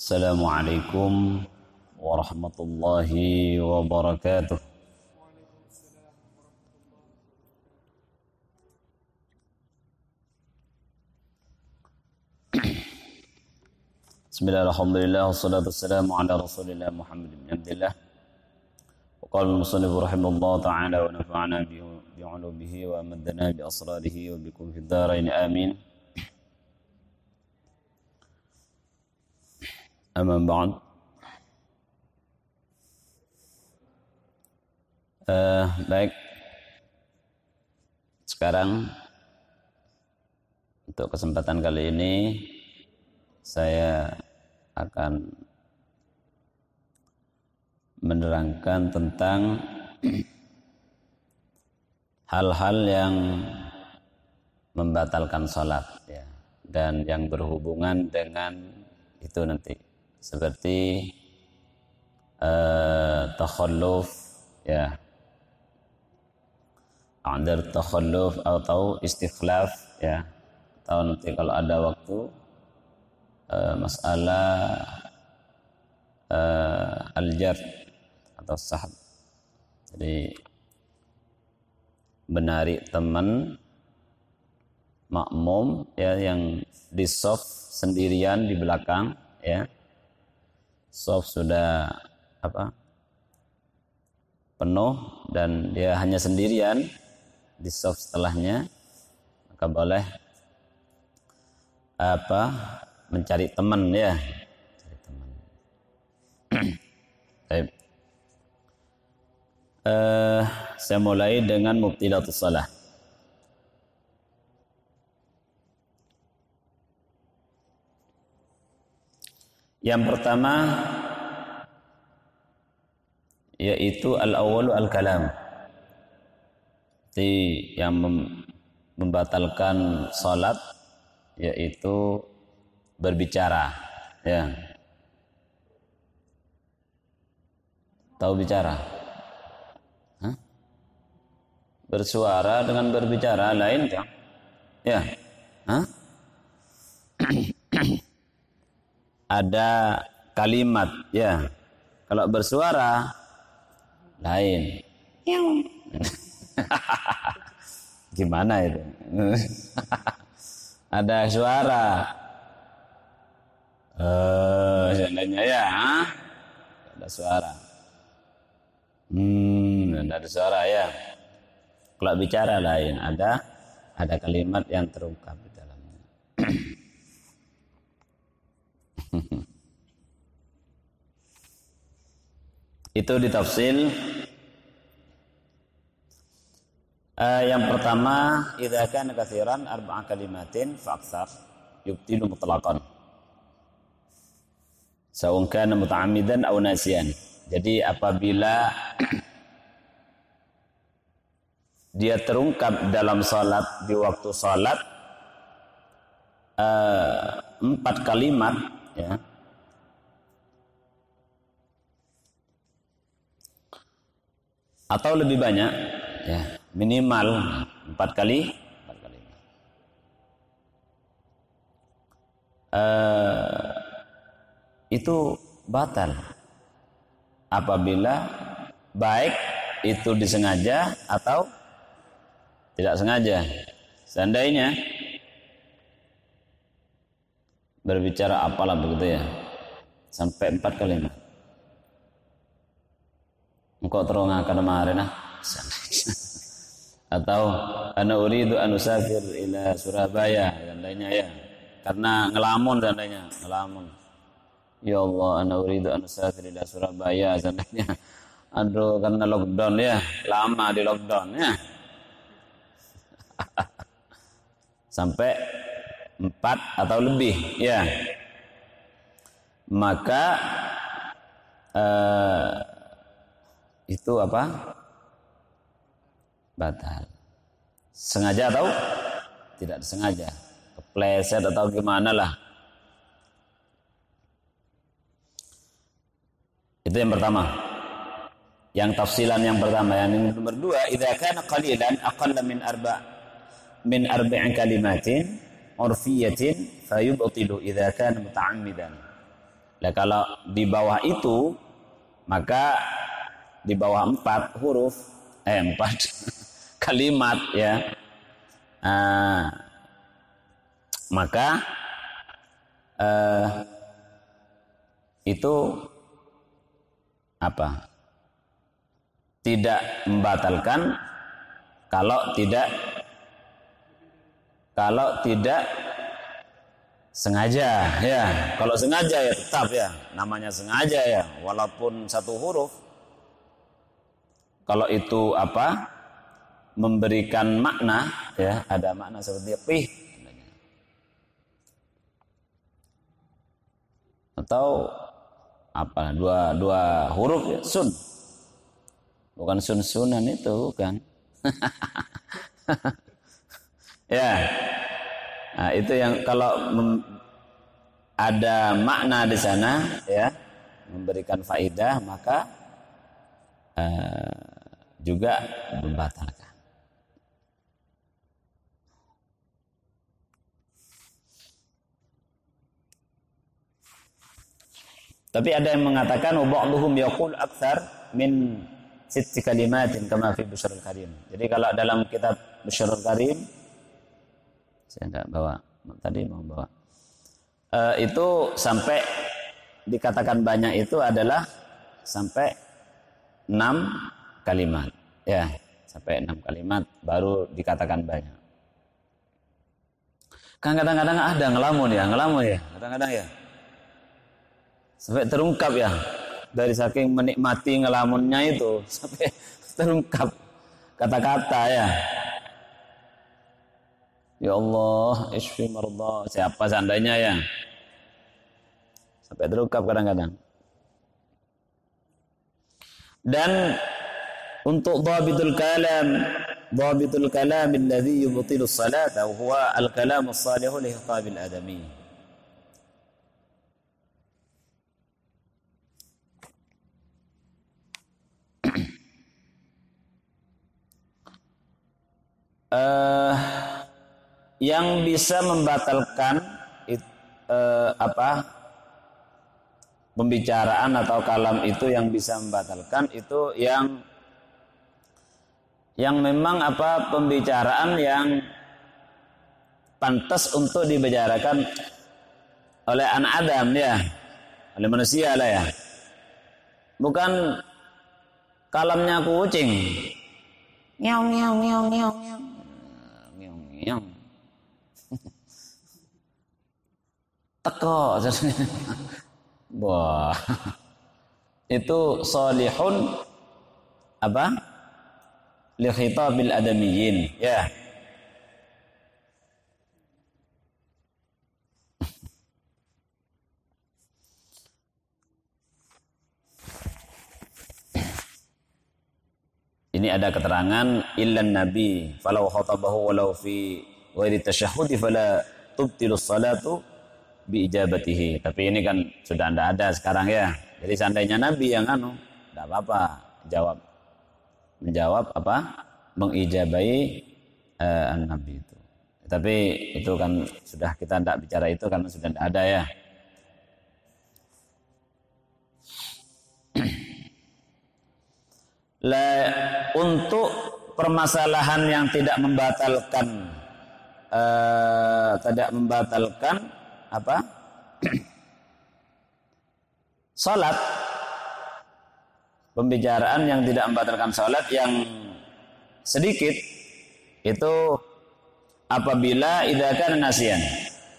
Assalamualaikum warahmatullahi wabarakatuh. Bismillah, alhamdulillah, wassalatu wassalamu ala rasulillah Muhammad bin Abdillah. Wa qala al-musannif rahimahullah ta'ala wa nafa'ana bi'ulumihi wa amaddana bi asrarihi wa bikum fid dharain amin. Amma ba'd. Baik. Sekarang untuk kesempatan kali ini saya akan menerangkan tentang hal-hal yang membatalkan salat ya, dan yang berhubungan dengan itu nanti seperti takhalluf ya, ada takhalluf atau istikhlaf ya, atau nanti kalau ada waktu masalah al-jar atau sahab, jadi menarik teman makmum ya yang di shaf sendirian di belakang ya, shaf sudah penuh dan dia hanya sendirian di shaf setelahnya, maka boleh mencari teman ya, mencari teman. Baik. Saya mulai dengan mubtilatus shalah. Yang pertama yaitu al-awwalu al-kalam. Jadi yang membatalkan salat yaitu berbicara ya. Tahu bicara? Hah? Bersuara dengan berbicara lain kan? Ya. Hah? Ada kalimat ya. Kalau bersuara lain. Gimana itu? Ada suara. Seandainya ya, ada suara. Ada suara ya. Kalau bicara lain, ada kalimat yang terungkap di dalamnya. Itu ditafsil. Yang pertama, idza kana katsiran arba'a kalimatin fa aktsar yubtilu mutlaqan. Sawa'un kana muta'ammidan aw nasiyan. Jadi apabila dia terungkap dalam salat, di waktu salat 4 kalimat ya, atau lebih banyak ya, minimal 4 kali itu batal apabila baik itu disengaja atau tidak sengaja. Seandainya berbicara apalah begitu ya, sampai 4 kalimat, engkau terungakan kemarin atau ana uridu an usafir ila Surabaya seandainya ya, karena ngelamun seandainya ngelamun, ya Allah ana uridu an usafir ila Surabaya seandainya, aduh karena lockdown ya, lama di lockdown ya. Sampai 4 atau lebih ya, maka itu batal. Sengaja atau tidak disengaja, kepleset atau gimana lah. Itu yang pertama. Yang tafsilan yang pertama. Yang nomor 2, idza kana qalilan aqalla min arba'in kalimatin urfiyatin fayubtilu idza kana muta'ammidan. Nah, kalau di bawah itu maka di bawah 4 huruf 4 kalimat ya, maka itu apa? Tidak membatalkan kalau tidak sengaja ya. Kalau sengaja ya tetap ya, namanya sengaja ya, walaupun 1 huruf. Kalau itu apa? Memberikan makna ya, ada makna seperti pih atau apa, dua huruf ya, sun. Bukan sun-sunan itu, bukan. Ya. Nah, itu yang kalau ada makna di sana ya, memberikan faidah, maka juga membatalkan. Tapi ada yang mengatakan ba'dhum yaqul aktsar min 6 kalimatin kama fi Busyrul Karim. Jadi kalau dalam kitab Busyrul Karim, saya enggak bawa, tadi mau bawa. Itu sampai dikatakan banyak itu adalah sampai 6 kalimat. Ya, sampai 6 kalimat baru dikatakan banyak. Kan kadang-kadang ada ngelamun ya, kadang-kadang ya. Sampai terungkap ya, dari saking menikmati ngelamunnya itu sampai terungkap kata-kata ya. Ya Allah, isfi marda, siapa seandainya ya. Sampai terungkap kadang-kadang. Dan untuk dhabitul kalam alladhi yubtilu as-salata huwa al-kalam as-salihu li khitabil adami. Yang bisa membatalkan pembicaraan atau kalam itu, yang bisa membatalkan itu yang memang pembicaraan yang pantas untuk dibicarakan oleh anak Adam ya, oleh manusia lah ya, bukan kalamnya kucing. Nyong nyong nyong nyong nyong nyong nyong teko. Wah, itu salihun li khitabil adamiyyin ya. Ini ada keterangan illan nabi falau khatabahu walau fi ghairi tasyahhudi fala tubtilu salatu bi ijabatihi. Tapi ini kan sudah tidak ada sekarang ya. Jadi seandainya nabi yang tidak apa-apa menjawab mengijabai nabi itu. Tapi itu kan sudah, kita tidak bicara itu karena sudah tidak ada ya. Untuk permasalahan yang tidak membatalkan salat, pembicaraan yang tidak membatalkan salat yang sedikit itu apabila idza kana nasiyan,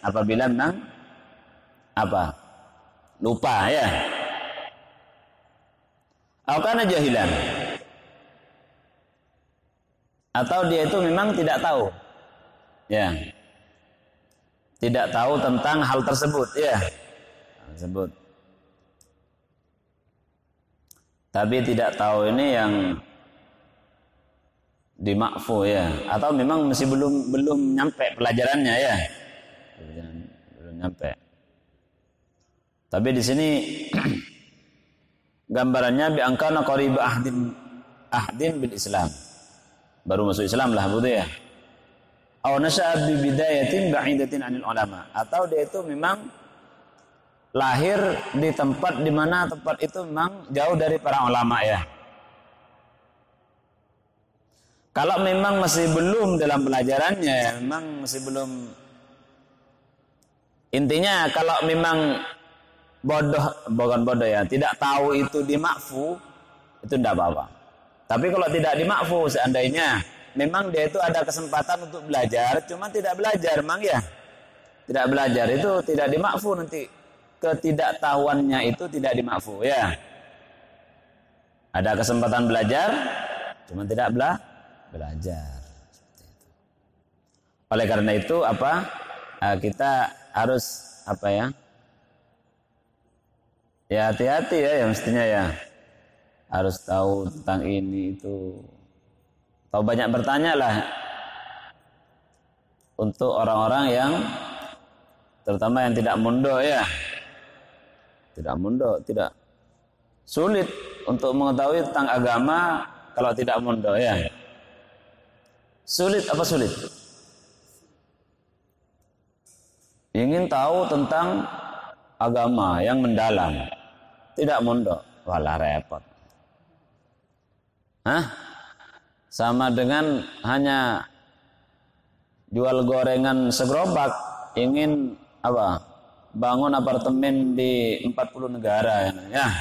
apabila memang lupa ya, atau kana jahilan, atau dia itu memang tidak tahu ya, tidak tahu tentang hal tersebut ya, tapi tidak tahu ini yang dimakfu ya, atau memang masih belum nyampe pelajarannya ya, belum nyampe. Tapi di sini gambarannya bi angkana qarib ahdin bil Islam, baru masuk Islam lah begitu ya. Aw nasha'a bi bidayatin ba'idatin 'anil ulama, atau dia itu memang lahir di tempat di mana tempat itu memang jauh dari para ulama ya. Kalau memang masih belum dalam pelajarannya, memang masih belum. Intinya kalau memang bukan bodoh ya, tidak tahu itu di makfu, itu tidak apa-apa. Tapi kalau tidak di makfu, seandainya memang dia itu ada kesempatan untuk belajar, cuma tidak belajar, memang ya, tidak belajar itu tidak di makfu, nanti ketidaktahuannya itu tidak di makfu ya. Ada kesempatan belajar, cuma tidak belajar. Oleh karena itu kita harus ya hati-hati ya mestinya ya, harus tahu tentang ini itu, tahu banyak bertanya lah untuk orang-orang yang terutama yang tidak mondok ya, tidak sulit untuk mengetahui tentang agama kalau tidak mondok ya. Sulit apa sulit? Ingin tahu tentang agama yang mendalam, tidak mondok, walah repot. Sama dengan hanya jual gorengan segerobak, ingin bangun apartemen di 40 negara ya.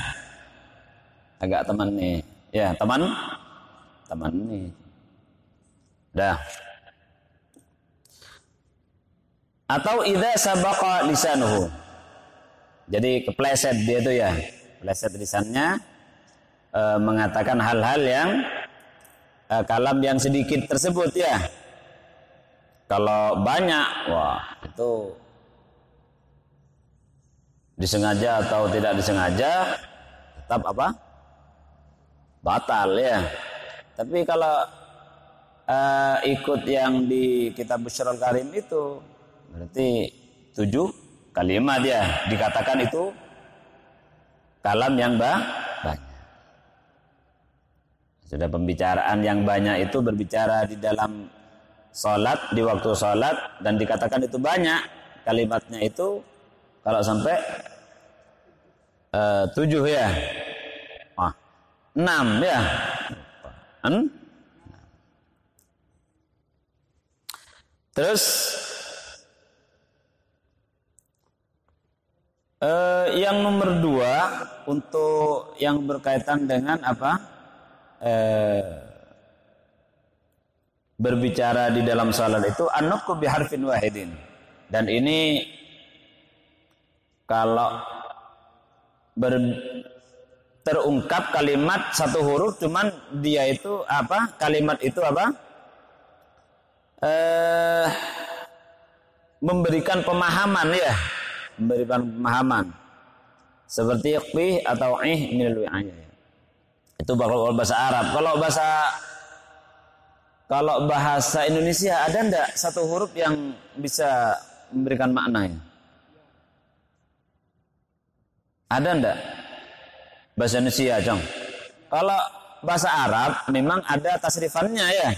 Agak teman nih. Ya, teman nih. Dah. Atau idza sabaqa lisanuhu. Jadi kepleset dia itu ya. Kepleset lisannya mengatakan hal-hal yang kalam yang sedikit tersebut ya. Kalau banyak, wah itu disengaja atau tidak disengaja tetap batal ya. Tapi kalau ikut yang di kitab Busyrul Karim itu berarti 7 kalimat ya, dikatakan itu kalam yang banyak. Sudah pembicaraan yang banyak itu berbicara di dalam sholat, di waktu sholat, dan dikatakan itu banyak kalimatnya itu kalau sampai 7 ya, 6 ya, terus yang nomor 2 untuk yang berkaitan dengan berbicara di dalam salat itu an-nutqu bi harfin wahidin, dan ini kalau terungkap kalimat satu huruf, cuman dia itu kalimat itu memberikan pemahaman ya, memberikan pemahaman seperti iqbih atau minal wi'ayah. Itu bakal bahasa Arab. Kalau bahasa Indonesia ada enggak satu huruf yang bisa memberikan makna ya? Ada enggak? Bahasa Indonesia, Cong. Kalau bahasa Arab memang ada tasrifannya ya.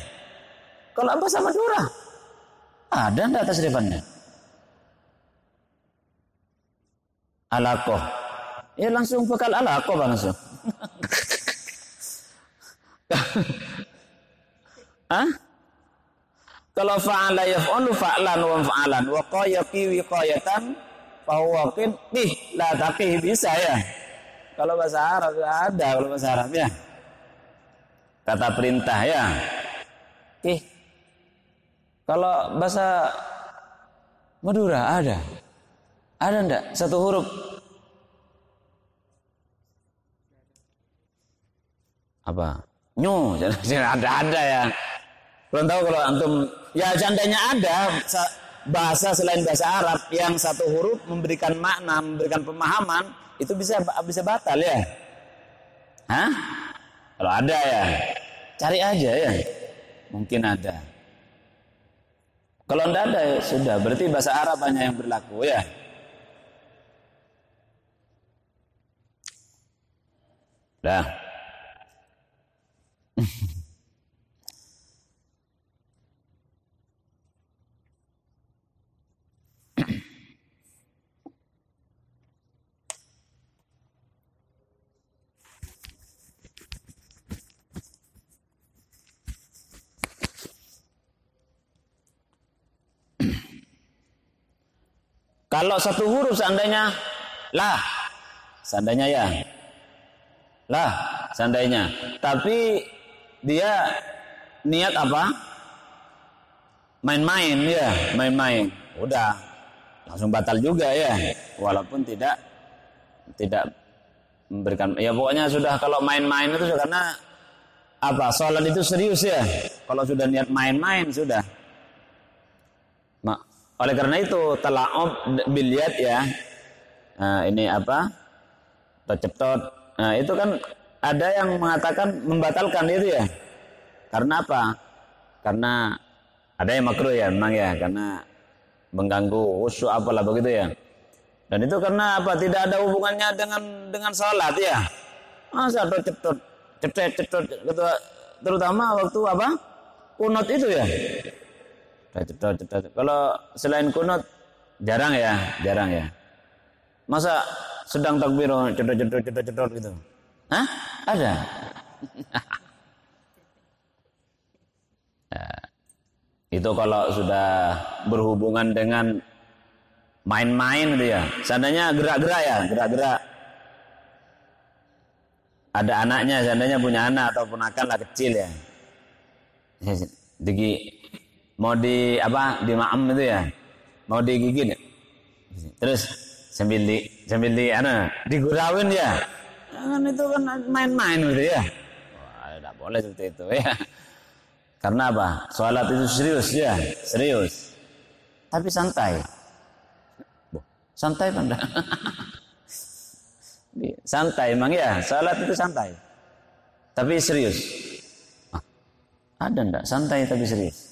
Kalau bahasa Madura ada enggak tasrifannya? Alaqah. Ya langsung bakal alaqah langsung. Kalau fa'ala yaf'alu fa'lan wa fa'alan wa qayaqi wiqayatan fa huwa qih la taqih bisa ya. Kalau bahasa Arab ada, kalau bahasa Arab ya. Kata perintah ya. Kalau bahasa Madura ada. Ada enggak satu huruf? Nyu, ada ya. Belum tahu kalau antum ya, seandainya ada bahasa selain bahasa Arab yang satu huruf memberikan makna, memberikan pemahaman, itu bisa batal ya. Kalau ada ya, cari aja ya. Mungkin ada. Kalau enggak ada ya sudah, berarti bahasa Arab hanya yang berlaku ya. Dah. Kalau satu huruf seandainya lah, seandainya ya, lah, seandainya. Tapi dia niat apa? Main-main ya, main-main. Udah langsung batal juga ya, walaupun tidak memberikan. Ya pokoknya sudah kalau main-main itu karena apa? Sholat itu serius ya. Kalau sudah niat main-main sudah. Oleh karena itu tala'ub biliat ya. Nah, ini apa? Ceptot. Nah, itu kan ada yang mengatakan membatalkan itu ya. Karena apa? Karena ada yang makruh ya memang ya, karena mengganggu khusyuk apalah begitu ya. Dan itu karena apa? Tidak ada hubungannya dengan salat ya. Masa ceptot terutama waktu apa? Kunut itu ya. Cetot. Kalau selain kunut jarang ya. Masa sedang takbir cetot gitu. Hah? Ada. Nah, itu kalau sudah berhubungan dengan main-main gitu ya. Seandainya gerak-gerak. Ada anaknya, seandainya punya anak atau ponakan lah kecil ya. Mau di apa? Di ma'am itu ya. Mau digigit. Terus sambil digurawin ya. Kan itu kan main-main gitu ya. Wah, tidak boleh seperti itu ya. Karena apa? Sholat itu serius ya, serius. Tapi santai. Santai kan? Santai emang ya, sholat itu santai. Tapi serius. Ada enggak? Santai tapi serius.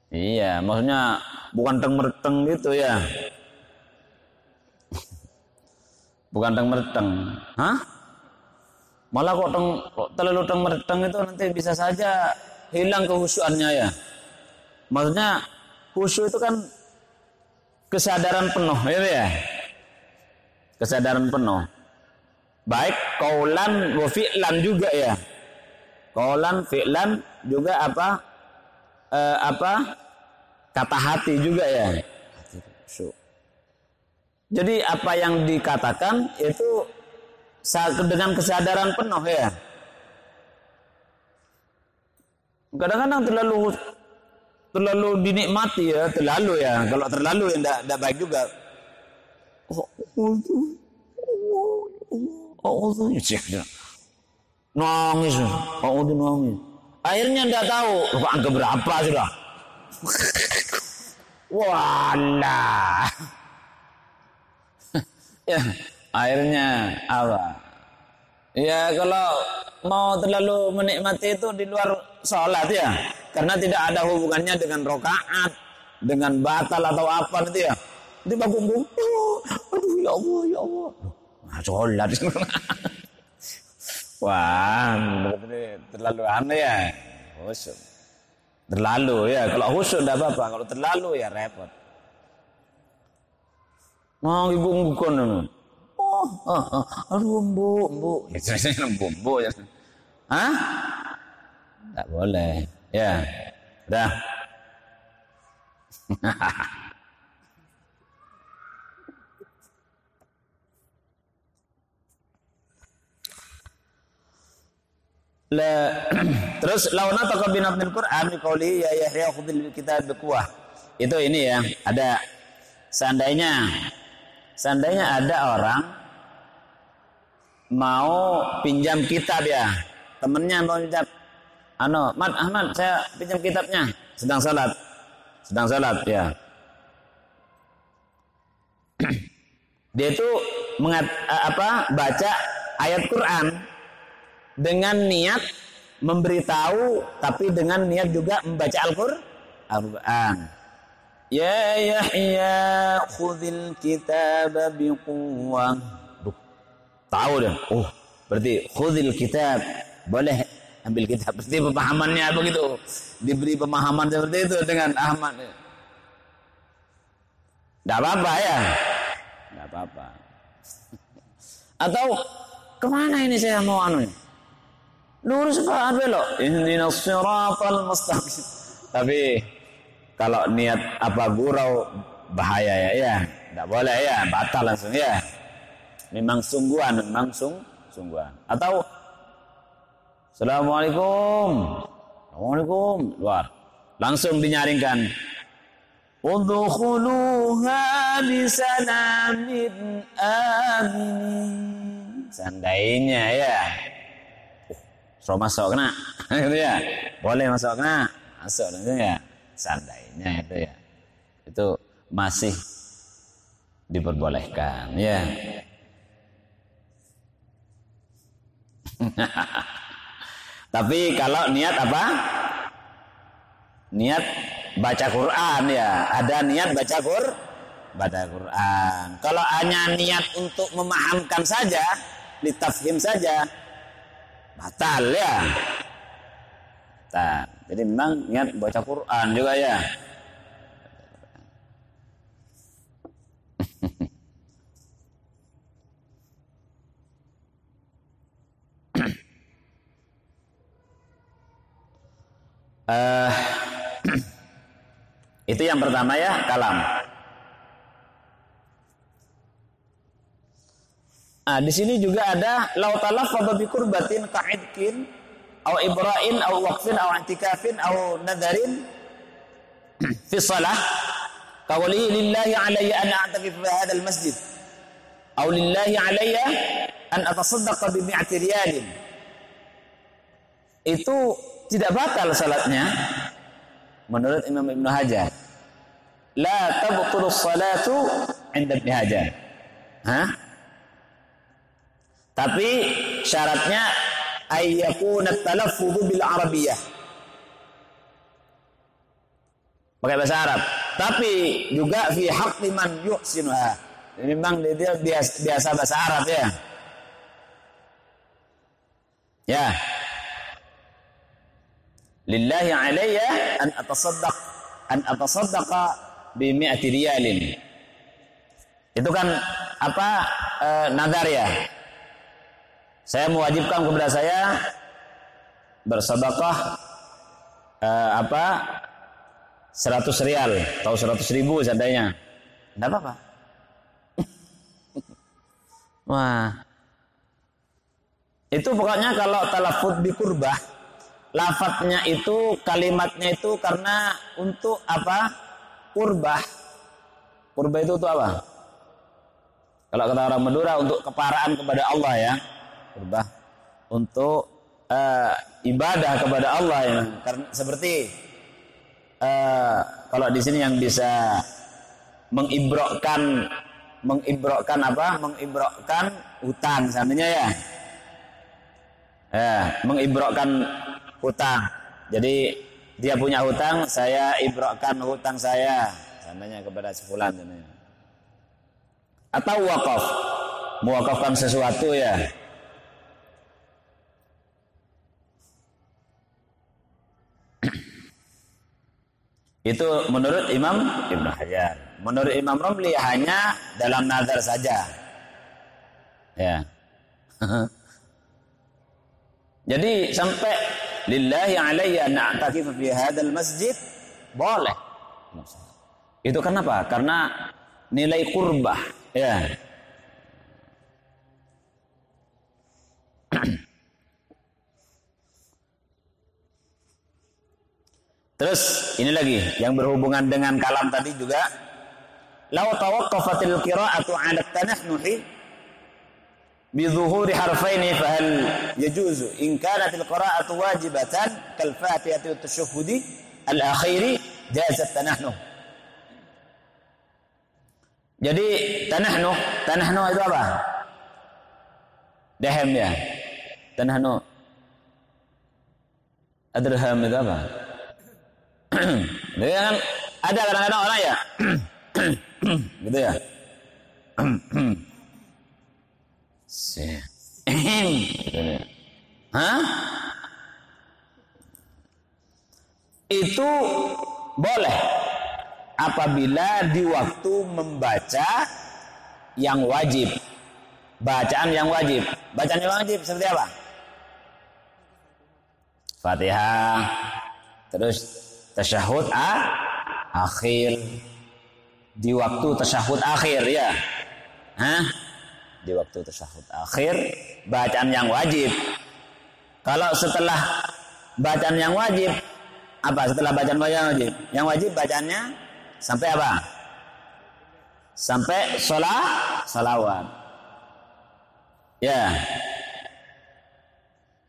Iya, maksudnya bukan teng-merteng gitu ya. Bukan teng-merteng. Hah? Malah kok terlalu teng-merteng itu nanti bisa saja hilang kehusuannya ya. Maksudnya khusyuk itu kan kesadaran penuh ya. Kesadaran penuh. Baik qaulan wa fi'lan juga ya. Qaulan, fi'lan juga apa kata hati juga ya. Jadi apa yang dikatakan itu dengan kesadaran penuh ya. Kadang-kadang terlalu dinikmati ya, terlalu ya. Kalau terlalu ya enggak baik juga. Nangis. Nangis. Akhirnya enggak tahu angka berapa sudah. Walah. Ya, akhirnya apa? Ya kalau mau terlalu menikmati itu di luar sholat ya, karena tidak ada hubungannya dengan rokaat, dengan batal atau apa nanti ya. Nanti bangun, aduh ya Allah. Nah, sholat. Wah, terlalu aneh ya. Khusyuk. Terlalu ya, kalau khusyuk tidak apa-apa, kalau terlalu ya repot. Mau ibu kon. Aduh embu. Ya jelasnya embu ya. Hah? Tak boleh. Ya. Dah. Terus launa taqabbina bil Qur'an biqauli ya Yahya khudhil kitab biquwah. Itu ini ya, ada seandainya ada orang mau pinjam kitab ya, temennya mau pinjam, Ahmad saya pinjam kitabnya, sedang salat ya. Dia itu baca ayat Quran dengan niat memberitahu, tapi dengan niat juga membaca Al-Quran. Ya Yahya khudhil kitaba biquwwah. Tahu deh. Oh, berarti khudhil kitab. Boleh ambil kitab. Berarti pemahamannya begitu. Diberi pemahaman seperti itu dengan Ahmad. Tidak apa-apa ya. Tidak apa-apa. Atau kemana ini saya mau anunya? Lurus ke belok. Ihdinas siratal mustaqim. Tapi kalau niat gurau bahaya ya. Tidak boleh ya, batal langsung ya. Memang sungguhan. Atau Assalamualaikum. Luar. Langsung dinyaringkan. Udkhuluha bisalamin amin. Seandainya ya. Suruh masuk kena. Gitu ya. Boleh masuk kena. Masuk langsung ya. Seandainya itu ya. Itu masih diperbolehkan ya. Tapi kalau niat apa? Niat baca Quran ya. Ada niat baca Quran. Kalau hanya niat untuk memahamkan saja, litafhim saja, batal ya. Batal. Jadi memang niat baca Quran juga ya. Itu yang pertama ya, kalam. Di sini juga ada law talaffadha bi qurbatin ka'idkin aw ibra'in aw waqfin aw i'tikafin aw nadarin fi shalah qawlihi lillahi alayya an a'takif fi hadzal masjid aw lillahi alayya an atasaddaqa bi 100 riyalin. Itu tidak batal salatnya menurut Imam Ibnu Hajar. La tabtulu salatu 'inda Ibnu Hajar. Tapi syaratnya ayyakuna talaffudhu bil arabiyyah. Pakai bahasa Arab. Tapi juga fi haqqi man yuhsinuha. Memang dia biasa bahasa Arab ya. Ya. Lillahi alayya an atasaddaqa bi 100 riyalin. Itu kan apa? Nazar ya. Saya mewajibkan kepada saya bersedekah 100 rial atau 100.000 seandainya. Enggak apa-apa. Wah. Itu pokoknya kalau talaffuz bi qurbah, lafadznya itu, kalimatnya itu karena untuk apa? Qurbah. Qurbah itu untuk apa? Kalau kata orang Madura, untuk keparaan kepada Allah ya. Qurbah untuk ibadah kepada Allah ya. Karena seperti kalau di sini yang bisa mengibrokkan apa? Mengibrokkan hutang seandainya ya. Mengibrokkan hutang. Jadi dia punya hutang, saya ibrokkan hutang saya seandainya kepada sefulan seandainya. Atau wakaf, mewakafkan sesuatu ya. Itu menurut Imam Ibnu Hajar. Menurut Imam Romli hanya dalam nazar saja. Ya. Jadi sampai lillahi alayya na'takif fi hadzal masjid boleh. Itu kenapa? Karena nilai qurbah, ya. Terus ini lagi yang berhubungan dengan kalam tadi juga. Law tawaqqafatil qira'atu 'ala at-tanahnuhi bi dhuhuri harfaini fa hal yajuzu in kanatil qira'atu wajibatan kal fatihati wat tashahhudi al-akhiri jazat tanahnuh. Jadi tanahnuh itu apa? Dirham ya. Tanahnuh. Dirham itu apa? Jadi kan ada kadang-kadang orang ya gitu ya. Itu boleh apabila di waktu membaca yang wajib. Bacaan yang wajib. Bacaan yang wajib seperti apa? Fatihah, terus tasyahud akhir, di waktu tasyahud akhir ya. Di waktu tasyahud akhir bacaan yang wajib. Kalau setelah bacaan yang wajib apa? Setelah bacaan yang wajib. Yang wajib bacaannya sampai apa? Sampai sholawat. Ya.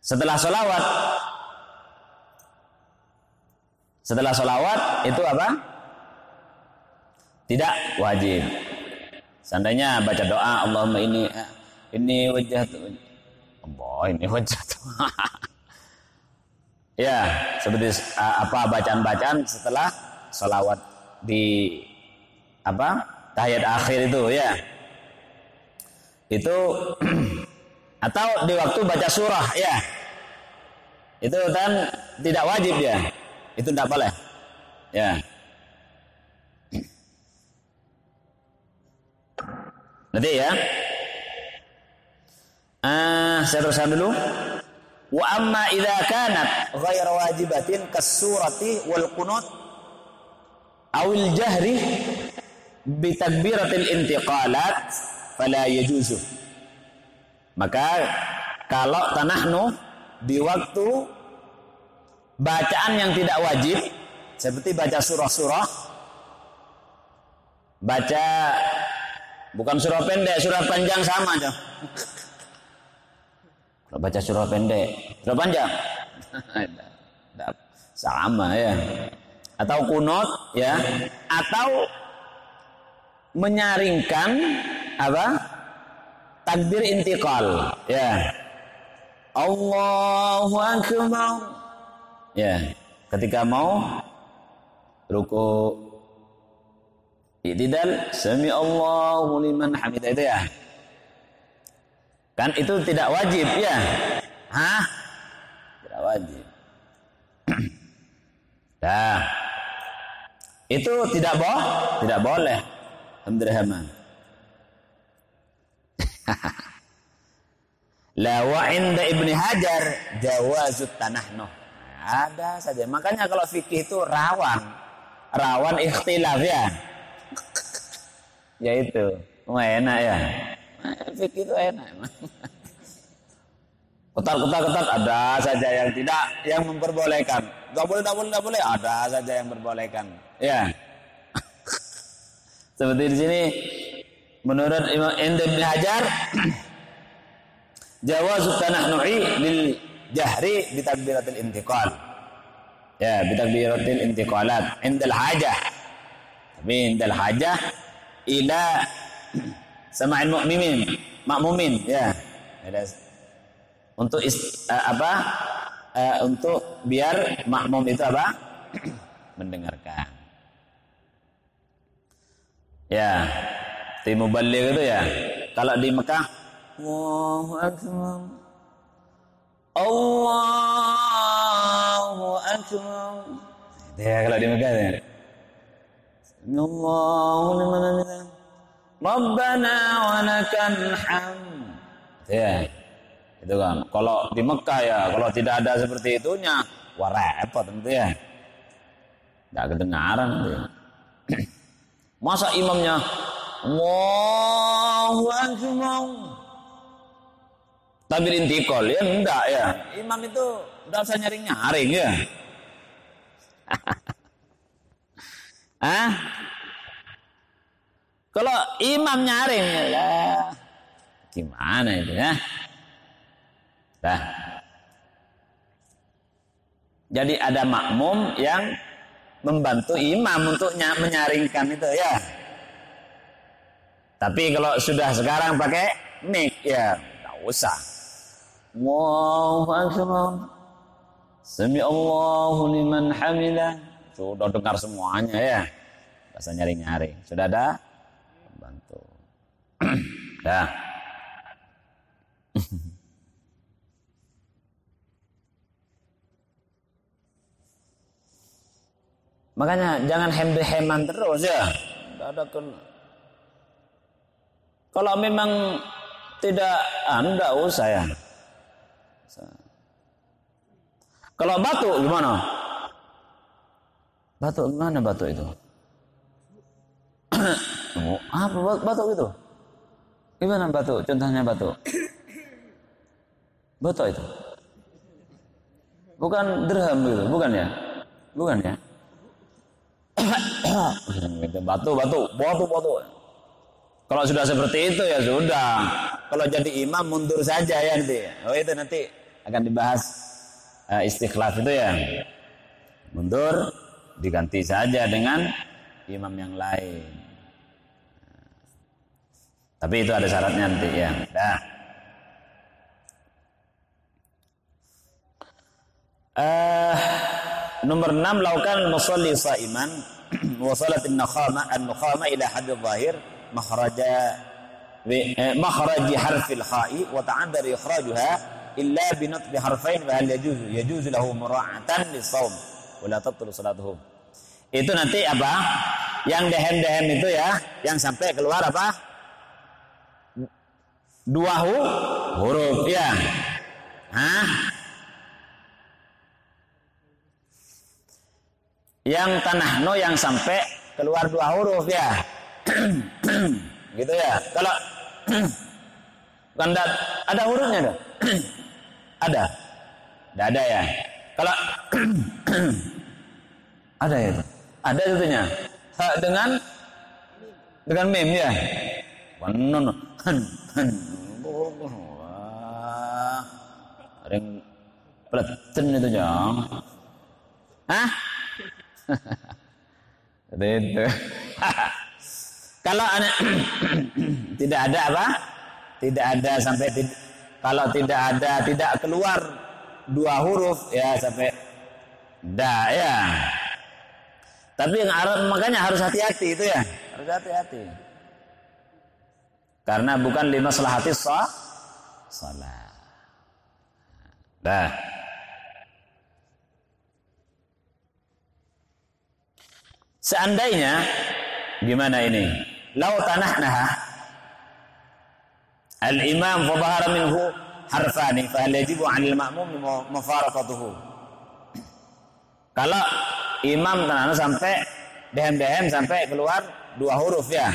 Setelah sholawat itu apa? Tidak wajib. Seandainya baca doa Allahumma ini wajjahtu. Ini wajjahtu. Ya, seperti apa bacaan-bacaan setelah sholawat di apa? Tahiyat akhir itu ya. Itu atau di waktu baca surah ya. Itu kan tidak wajib ya. Itu tidak boleh. Ya. Nanti ya. Saya teruskan dulu. Wa amma idza kanat ghairu wajibatin kas-surati wal qunut awil jahri bi takbiratil intiqalat fala yajuzu. Maka kalau tanahnu di waktu bacaan yang tidak wajib seperti baca surah-surah, baca bukan surah pendek, surah panjang sama aja. Kalau baca surah pendek, surah panjang sama ya. Atau kunut ya, atau menyaringkan apa? Takbir intiqal ya. Allahu akbar. Ya, ketika mau ruku i'tidal sami Allahu liman hamidah itu ya. Kan itu tidak wajib ya. Tidak wajib. Nah, itu tidak boleh. Alhamdulillah. La wa inda Ibnu Hajar jawazut tanahnuh. Ada saja. Makanya kalau fikih itu rawan ikhtilaf ya. Ya itu. Enak ya. Fikih itu enak. Ketat ada saja yang tidak, yang memperbolehkan. Enggak boleh, ada saja yang memperbolehkan. Ya. Seperti di sini menurut Imam Ibnu Hajar jawazut tanahnu'i lil jahri bi takbiratil intiqal. Ya, bi takbiratil intiqalat indal hajah. Tapi indal hajah ila sama'il makmumin ya. Untuk untuk biar makmum itu apa? Mendengarkan. Ya, di muballigh itu ya. Kalau di Mekah Allahu akbar. Allahu akbar. Ya kalau di Mekah ya. Allahu liman hamidah. Rabbana wa lakal hamd. Ya. Itu kan. Kalau di Mekah ya, kalau tidak ada seperti itunya, wah repot tentu ya. Enggak kedengaran itu. Masa imamnya Allahu akbar. Takbir intiqal ya enggak ya. Imam itu enggak usah nyaring-nyaring ya. Kalau imam nyaring ya gimana itu ya? Nah. Jadi ada makmum yang membantu imam untuk menyaringkan itu ya. Tapi kalau sudah sekarang pakai mic ya enggak usah. Allahu akbar. Sami Allahu liman hamidah. Sudah dengar semuanya ya. Enggak usah nyari-nyari. Sudah ada membantu. Dah. Makanya jangan hem-heman terus ya. Kalau memang tidak, enggak usah ya. Kalau batuk gimana? Batuk gimana batuk itu? Apa batuk itu? Gimana batuk? Contohnya batuk. Batuk itu. Bukan dirham gitu, bukan ya? Bukan ya? Batuk. Kalau sudah seperti itu ya sudah. Kalau jadi imam mundur saja ya nanti. Oh itu nanti akan dibahas istikhlaf itu ya. Mundur diganti saja dengan imam yang lain. Tapi itu ada syaratnya nanti ya. Dah. Nomor 6 laukan musalli saiman wa salatin an-nukhama ila hadd adh-dhahir makhraji harfil kha'i wa ta'addar ikhrajuha illa bi natbi harfain wa hal yajuzu lahu mura'atan lis-shaum wa la tabtulu salatuhum. Itu nanti apa? Yang dehem-dehem itu ya, yang sampai keluar apa? 2 huruf ya. Hah? Yang tanahno yang sampai keluar 2 huruf ya. Gitu ya. Kalau kan ada hurufnya dong. Ada. Tidak ada ya. Kalau ada ya itu. Ada tentunya. Dengan mim ya. Nun. Wah. Ring pleten itu jang. Hah? Itu. Kalau tidak ada apa? Tidak ada sampai kalau tidak ada tidak keluar 2 huruf ya sampai dah ya. Tapi yang makanya harus hati-hati itu ya. Harus hati-hati. Karena bukan limaslahatis shalah. Dah. Seandainya gimana ini? Lau tanahnaha al-imam fa dhahara minhu harfani fa hal yajibu 'alal ma'mum mufaraqatuhu. Kalau imam tanahna sampai dehem-dehem sampai keluar 2 huruf ya.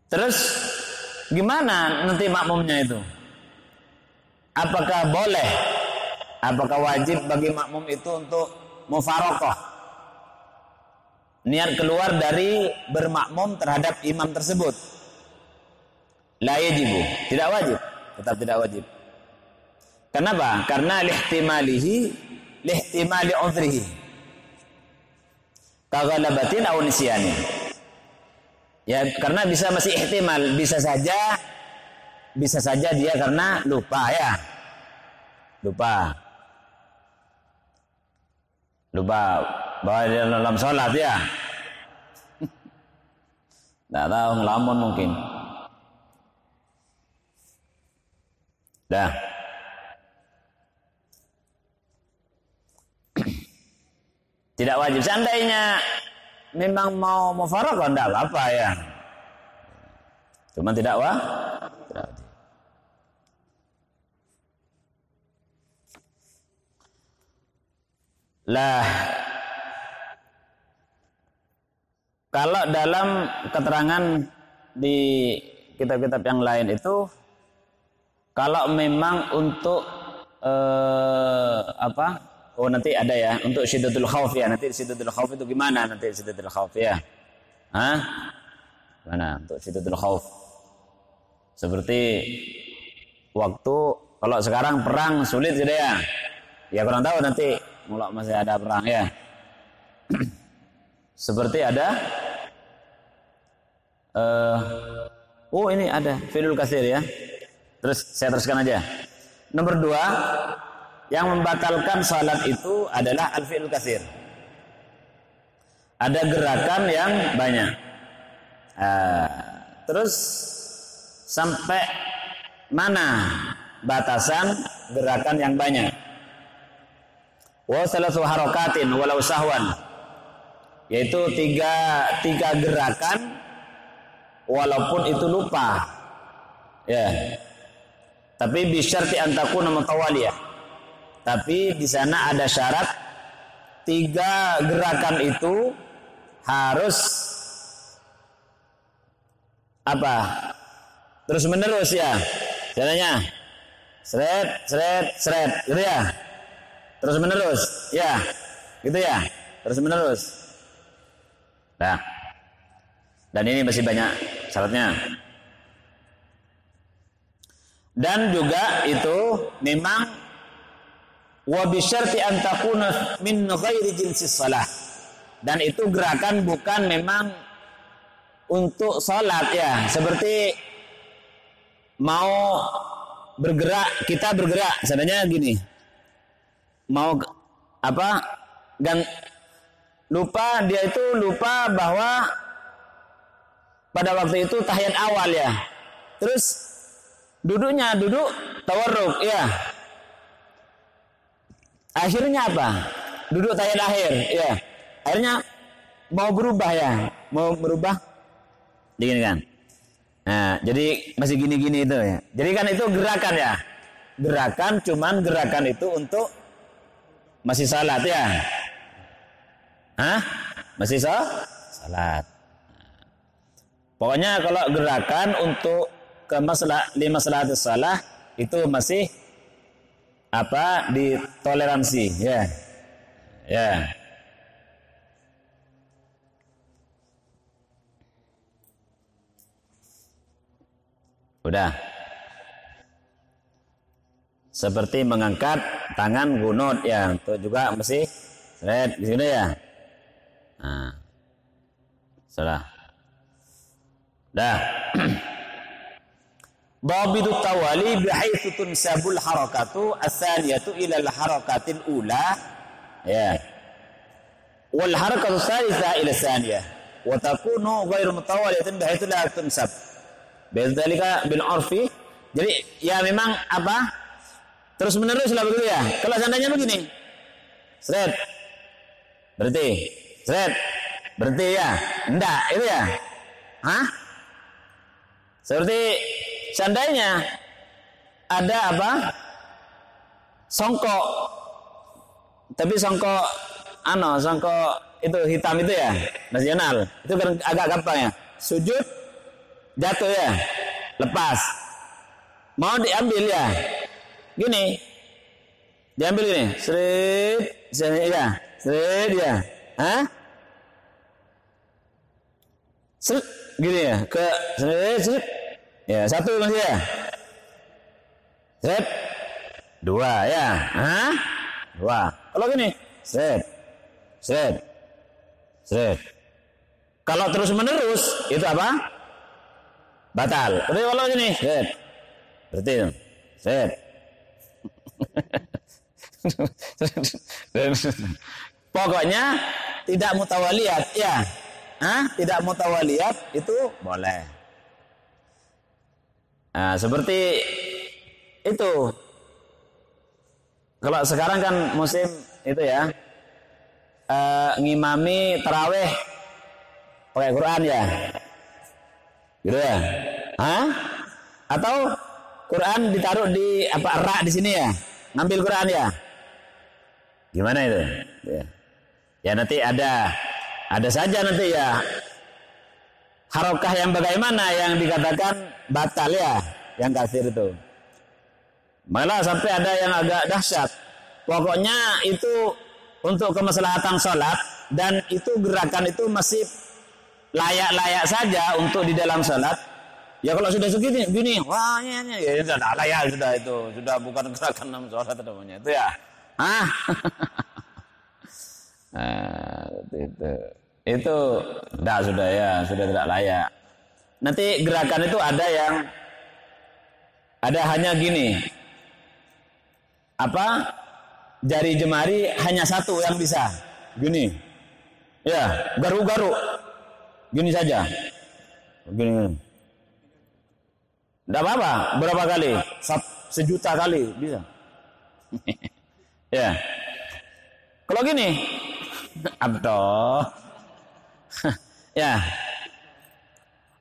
Terus gimana nanti makmumnya itu? Apakah boleh? Apakah wajib bagi makmum itu untuk mufaraqah? Niat keluar dari bermakmum terhadap imam tersebut. La yajibu, tidak wajib, tetap tidak wajib. Kenapa? Karena lihtimali udhrihi. Kaghalabatin aw nisyani. Ya, karena masih ihtimal, bisa saja dia karena lupa ya. Lupa bahwa dia dalam sholat ya. Tidak tahu, ngelamun mungkin. Dah. Tidak wajib. Seandainya memang mau mufaraqah tidak apa-apa ya. Cuma tidak wajib. Lah, kalau dalam keterangan di kitab-kitab yang lain itu, kalau memang untuk Oh nanti ada ya untuk syiddatul khauf ya. Nanti syiddatul khauf itu gimana nanti syiddatul khauf ya? Hah? Mana untuk syiddatul khauf? Seperti waktu kalau sekarang perang sulit sudah ya. Ya kurang tahu nanti mulai masih ada perang ya. Seperti ada ini ada fi'lul katsir ya. Terus saya teruskan aja. Nomor 2, yang membatalkan salat itu adalah al-fi'lul katsir. Ada gerakan yang banyak. Terus sampai mana batasan gerakan yang banyak? Wa salatu harakatin walau sahwan, yaitu tiga gerakan walaupun itu lupa ya, tapi bisyarti an takuna mutawaliyah, tapi di sana ada syarat 3 gerakan itu harus apa? Terus menerus ya. Caranya seret, gitu ya. Terus menerus, ya. Gitu ya. Terus menerus. Nah. Dan ini masih banyak syaratnya. Dan juga itu memang wa bi syarti an takuna min ghairi jinsis shalah. Dan itu gerakan bukan memang untuk salat ya, seperti mau bergerak, kita bergerak, sebenarnya gini. Mau apa? Dia itu lupa bahwa pada waktu itu tahiyat awal ya. Terus duduk tawarruk ya. Akhirnya apa? Duduk tahiyat akhir ya. Akhirnya mau berubah ya. Mau berubah begini kan. Nah, jadi masih gini-gini itu ya. Jadi kan itu gerakan ya. Gerakan cuman gerakan itu untuk masih salat ya. Hah? Masih salat. Pokoknya kalau gerakan untuk ke maslahatus shalah itu masih apa? Ditoleransi ya. Ya. Udah. Seperti mengangkat tangan gunut ya, itu juga mesti seret di sini ya. Nah. Salah. Dah. Dhabitu tawali bihaitsu tunsabul harakatu as-saniyatu ila al-harakatil ula. Ya. Wal harakatu tsalitsa ila tsaniyah wa takunu ghairu mutawaliyatan bihaitsu la tunsab. Bidzalika bil urfi. Jadi ya memang apa? Terus menerus lah begitu ya. Kalau seandainya begini. Seret. Berhenti. Seret. Berhenti ya. Enggak, itu ya. Hah? Seperti seandainya ada apa? Songkok. Tapi songkok itu hitam itu ya, nasional. Itu kan agak gampang ya. Sujud jatuh ya. Lepas. Mau diambil ya. Gini. Diambil gini. Seret ya. Seret ya. Hah? Seret gini ya. Ke seret. Ya, satu masih ya. Seret. Dua ya. Hah? Dua. Kalau gini, seret. Seret. Seret. Kalau terus menerus itu apa? Batal. Tapi kalau gini, seret. Berarti seret. Pokoknya tidak mutawaliyat ya. Hah? Tidak mutawaliyat itu boleh. Nah, seperti itu. Kalau sekarang kan musim itu ya, ngimami taraweh pakai Quran ya, gitu ya. Hah? Atau Quran ditaruh di apa rak di sini ya, ngambil Quran ya. Gimana itu? Ya nanti ada saja nanti ya. Harokah yang bagaimana yang dikatakan batal ya, yang kafir itu. Malah sampai ada yang agak dahsyat. Pokoknya itu untuk kemaslahatan sholat dan itu gerakan itu masih layak-layak saja untuk di dalam sholat. Ya kalau sudah segini, gini, wah ya sudah layak sudah itu, sudah bukan gerakan dalam sholat namanya itu ya. Ah, itu tidak sudah ya, sudah tidak layak. Nanti gerakan itu ada hanya gini. Apa? Jari jemari hanya satu yang bisa. Gini. Ya, garu-garu. Gini saja. Gini. Tidak apa-apa. Berapa kali? 1.000.000 kali bisa. Ya. Kalau gini, abdoh. Ya.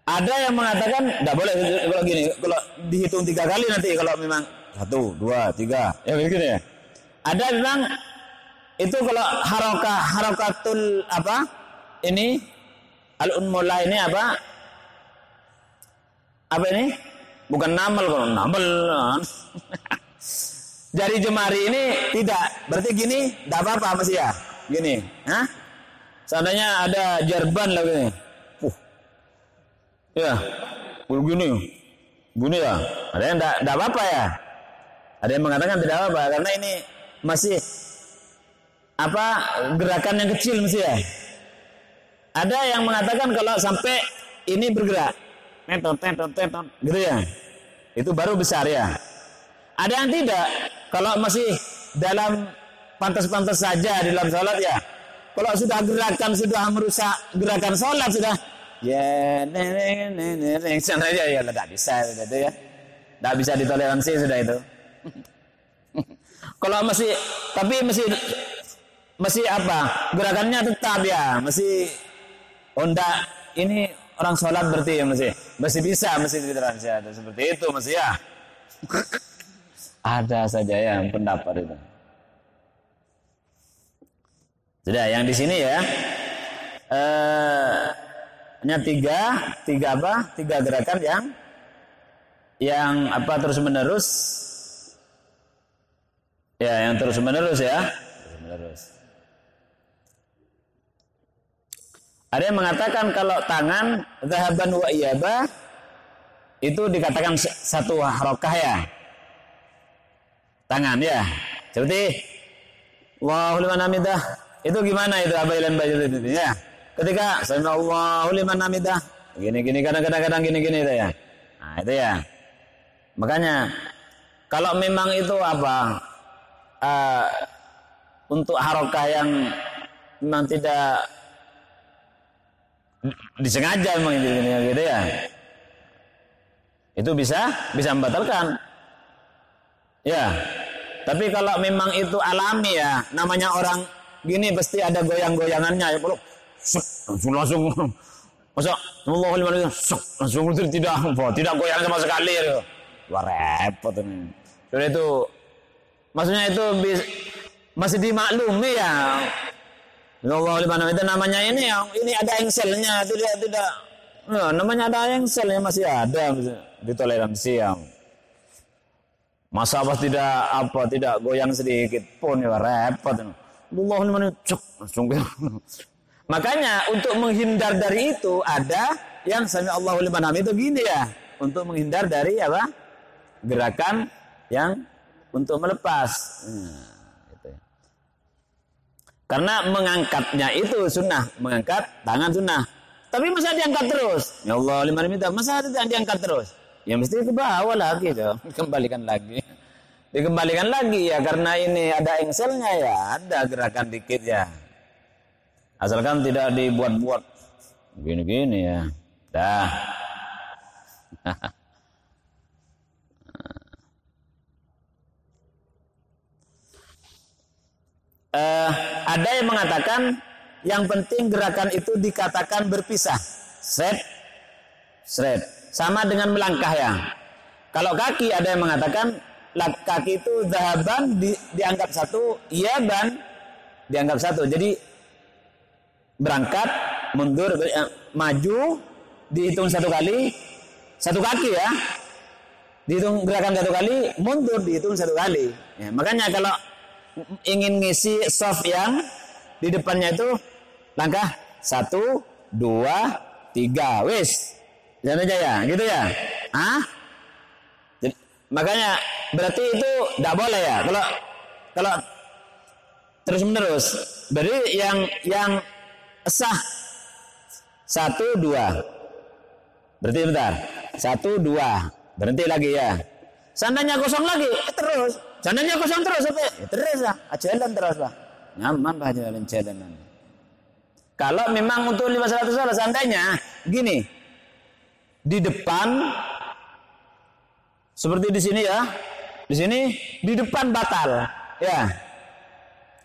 Ada yang mengatakan tidak boleh kalau gini. Kalau dihitung 3 kali nanti kalau memang 1, 2, 3. Ya begitu ya. Ada memang itu kalau harokatul apa? Ini Al-unmula ini apa? Apa ini? Bukan namal, kalau namal. Jari jemari ini tidak. Berarti gini, tidak apa-apa masih ya. Gini, hah? Seandainya ada jarban lah gini. Ya, begini. Gini ya. Ada yang tidak apa-apa ya. Ada yang mengatakan tidak apa-apa karena ini masih apa gerakan yang kecil mesti ya. Ada yang mengatakan kalau sampai ini bergerak, tetot, gitu ya. Itu baru besar ya. Ada yang tidak. Kalau masih dalam pantas-pantas saja di dalam sholat ya. Kalau sudah gerakan sudah merusak gerakan sholat sudah. Ya, sana aja ya, tidak bisa itu ya. Tidak bisa ditoleransi sudah itu. Kalau masih, tapi masih apa? Gerakannya tetap ya, masih onda. Ini orang sholat berarti ya masih bisa, masih ditoleransi ada seperti itu masih ya. Ada saja yang pendapat itu. Sudah, yang di sini ya. Hanya tiga apa? Tiga gerakan yang apa terus menerus. Ya, yang terus menerus ya. Terus menerus. Ada yang mengatakan kalau tangan dhahaban wa iyaba itu dikatakan satu harokah ya. Tangan ya. Seperti Allahu liman hamidah. Itu gimana itu abailan baju itu ya. Ketika Allahu liman hamidah gini kadang-kadang gini itu ya. Nah, itu ya. Makanya kalau memang itu apa untuk harokah yang memang tidak disengaja memang gitu ya. Itu bisa membatalkan. Ya. Tapi kalau memang itu alami ya, namanya orang gini pasti ada goyang-goyangannya ya, langsung masa Allah langsung tidak goyang sama sekali ya. Wah repot ini. Jadi itu maksudnya itu masih dimaklumi ya. Allah itu namanya ini ada engselnya, tidak ya, namanya ada engselnya masih ada ditoleransi ya. Masa pas tidak goyang sedikit pun ya repot. Allah langsung. Makanya untuk menghindar dari itu ada yang sami Allahu liman hamidah itu gini ya, untuk menghindar dari apa? Gerakan yang untuk melepas. Gitu. Karena mengangkatnya itu sunnah, mengangkat tangan sunnah. Tapi masa diangkat terus? Ya Allah liman hamidah, masa tidak diangkat terus? Ya mesti ke bawah lagi dong, dikembalikan lagi ya, karena ini ada engselnya ya, ada gerakan dikit ya. Asalkan tidak dibuat-buat gini-gini ya. Dah. Ada yang mengatakan yang penting gerakan itu dikatakan berpisah. Sret. Sama dengan melangkah ya. Kalau kaki ada yang mengatakan kaki itu dhahaban dianggap satu, iyaban dianggap satu. Jadi berangkat, mundur, maju dihitung satu kali, satu kaki ya. Dihitung gerakan satu kali, mundur dihitung satu kali. Ya, makanya kalau ingin ngisi soft yang di depannya itu langkah 1, 2, 3, wis. Jangan aja ya, gitu ya. Jadi, makanya berarti itu tidak boleh ya. Kalau terus menerus, berarti yang sah 1, 2. Berarti bentar. 1, 2. Berhenti lagi ya. Seandainya kosong lagi, terus. Seandainya kosong terus, terus lah. Jalan terus lah. Nyaman lah jalan. Kalau memang untuk 500 salah, seandainya gini. Di depan seperti di sini ya. Di sini di depan batal. Ya.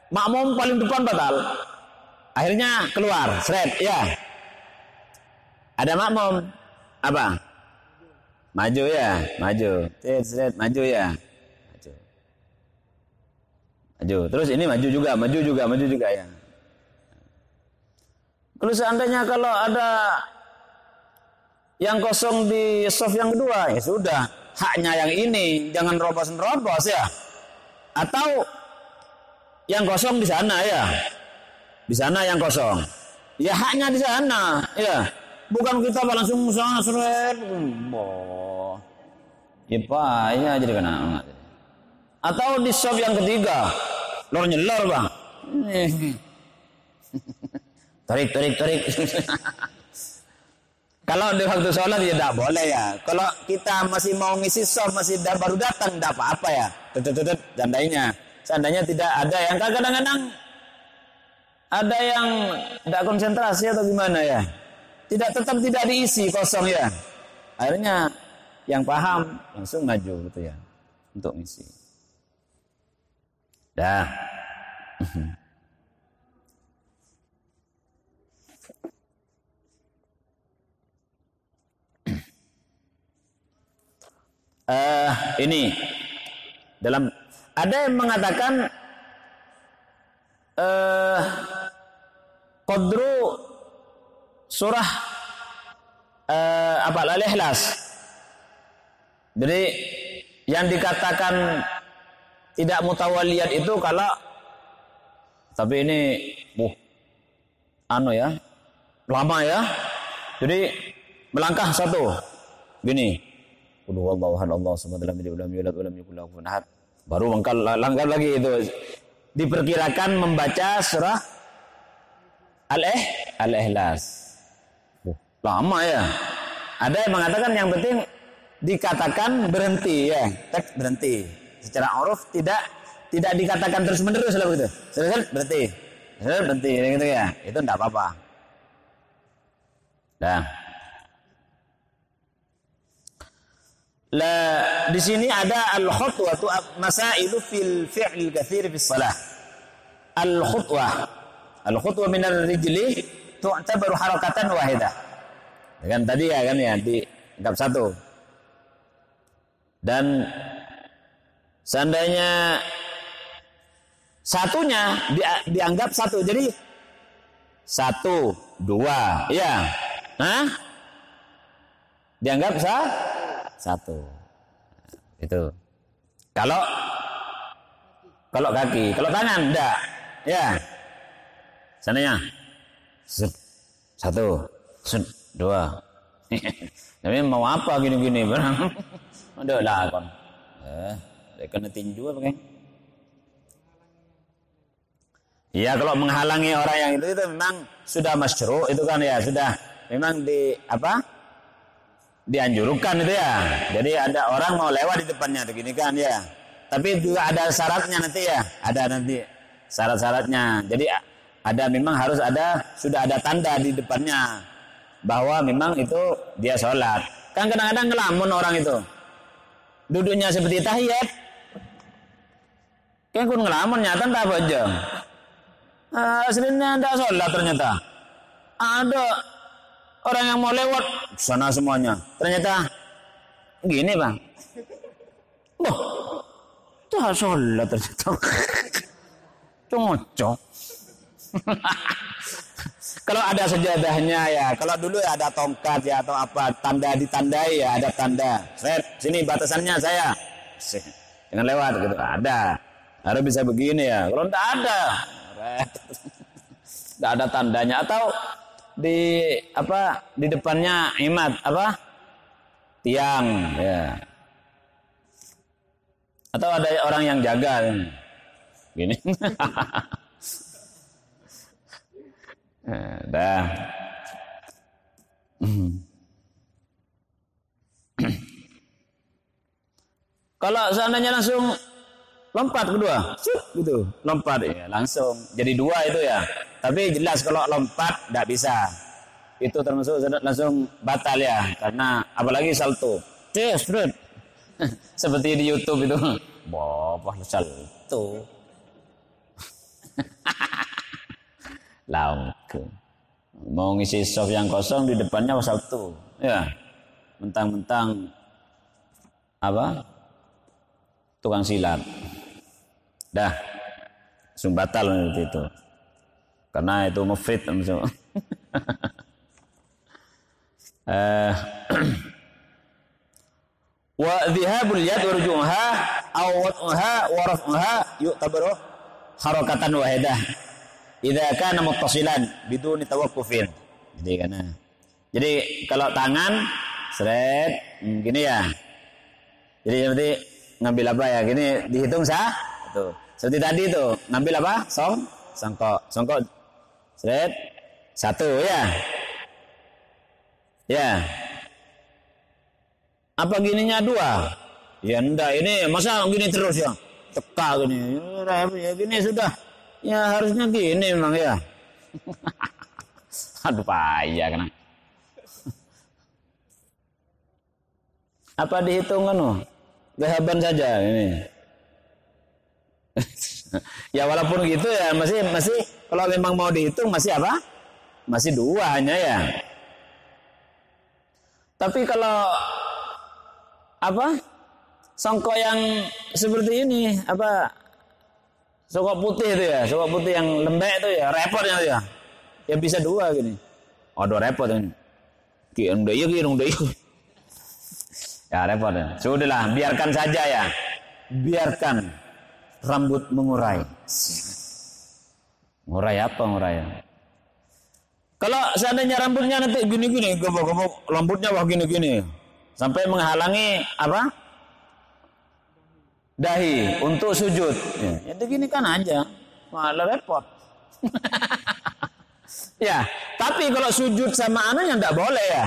Makmum paling depan batal. Akhirnya keluar, seret, ya. Ada makmum apa? Maju ya, maju. Seret, maju ya. Maju. Terus ini maju juga ya. Kalau seandainya kalau ada yang kosong di soft yang kedua, ya sudah, haknya yang ini, jangan nerobos ya. Atau yang kosong di sana ya. Di sana yang kosong. Ya haknya di sana, ya. Bukan kita langsung sana seret. Ya payah jadi kena. Atau di soft yang ketiga, lor nyelor bang. Tarik. Kalau di waktu sholat ya tidak boleh ya. Kalau kita masih mau ngisi soft, masih baru datang, tidak apa-apa ya. Seandainya tidak ada yang kadang-kadang ada yang tidak konsentrasi atau gimana ya. Tetap tidak diisi kosong ya. Akhirnya yang paham langsung maju gitu ya untuk ngisi. Dah. Ini dalam ada yang mengatakan qadru surah Al-Ikhlas. Jadi yang dikatakan tidak mutawaliyat itu kalau tapi ini ya lama ya. Jadi melangkah satu gini. Qul huwallahu ahad Allahu samad lam yalid walam yulad walam yakul lahu kufuwan ahad. Baru langkah lagi itu. Diperkirakan membaca surah Al-Ikhlas. Lama ya. Ada yang mengatakan yang penting dikatakan berhenti ya. Teks berhenti. Secara uruf tidak dikatakan terus-menerus lah begitu. Berhenti. Berhenti gitu ya. Itu enggak apa-apa. Dah. Di sini ada al-khutwatu masailu fil fi'l katsir fi shalah. Al-khutwah min ar-rijli tu'tabaru harakatan wahidah. Kan tadi ya kan ya di bab 1. Dan seandainya satunya dianggap satu. Jadi 1, 2, ya. Dianggap satu. Itu. Kalau kaki, kalau tangan enggak. Ya. Sananya. 1, 2. Tapi mau apa gini-gini barang. Ada lah kon. Kena tinju apa kan? Iya, kalau menghalangi orang yang itu memang sudah masyru' itu kan ya, sudah memang dianjurkan itu ya. Jadi ada orang mau lewat di depannya begini kan ya. Tapi juga ada syaratnya nanti ya. Ada nanti syarat-syaratnya. Jadi memang harus sudah ada tanda di depannya bahwa memang itu dia sholat. Kan kadang-kadang ngelamun orang itu. Duduknya seperti tahiyat. Kan kun ngelamun nyata enggak apa aja. Aslinya enggak sholat ternyata. Ada orang yang mau lewat sana semuanya. Ternyata gini bang. Itu sholat ternyata. Cocok. Kalau ada sejadahnya ya. Kalau dulu ya ada tongkat ya atau apa. Tanda ditandai ya. Ada tanda. Sini batasannya saya. Jangan lewat gitu. Ada. Harus bisa begini ya. Kalau tidak ada. Tidak ada tandanya. Atau di depannya imad tiang ya. Atau ada orang yang jaga gini. Dah. Kalau seandainya langsung lompat kedua, gitu, lompat ya langsung jadi 2 itu ya. Tapi jelas kalau lompat tidak bisa. Itu termasuk langsung batal ya, karena apalagi salto. Seperti di YouTube itu. Wah, salto. Langsung. Mau ngisi soft yang kosong di depannya salto. Ya. Mentang-mentang tukang silat. Dah. Langsung batal itu. Karena itu mufrid. Wa dhihabul yad wa rujuha aw wad'uha wa raf'uha yu'tabaru harakatan wahidah idza kana muttasilan biduni tawaqqufin. Jadi kalau tangan seret gini ya. Jadi seperti ngambil apa ya? Gini dihitung sah. Tuh. Seperti tadi tuh, ngambil apa? Songkok. Songkok seret satu ya. Ya. Apa gininya dua? Ya enggak, ini masa gini terus ya? Teka gini. Ya gini sudah. Ya harusnya gini memang ya. Aduh payah kena. Apa dihitung kan? Zahaban saja ini. Ya walaupun gitu ya masih kalau memang mau dihitung masih apa? Masih dua hanya ya. Tapi kalau apa? Songkok yang seperti ini apa? Songkok putih itu ya, songkok putih yang lembek itu ya, repotnya itu ya. Ya bisa dua gini. Aduh repot ini. Kirung dayuk. Ya repot ya. Sudahlah, biarkan saja ya. Biarkan rambut mengurai. Ngurai apa ngurai? Kalau seandainya rambutnya nanti gini-gini, gembok-gembok rambutnya wah gini-gini. Sampai menghalangi apa? Dahi untuk sujud. Ya, jadi gini kan aja. Malah repot. Ya, tapi kalau sujud sama anunya enggak boleh ya.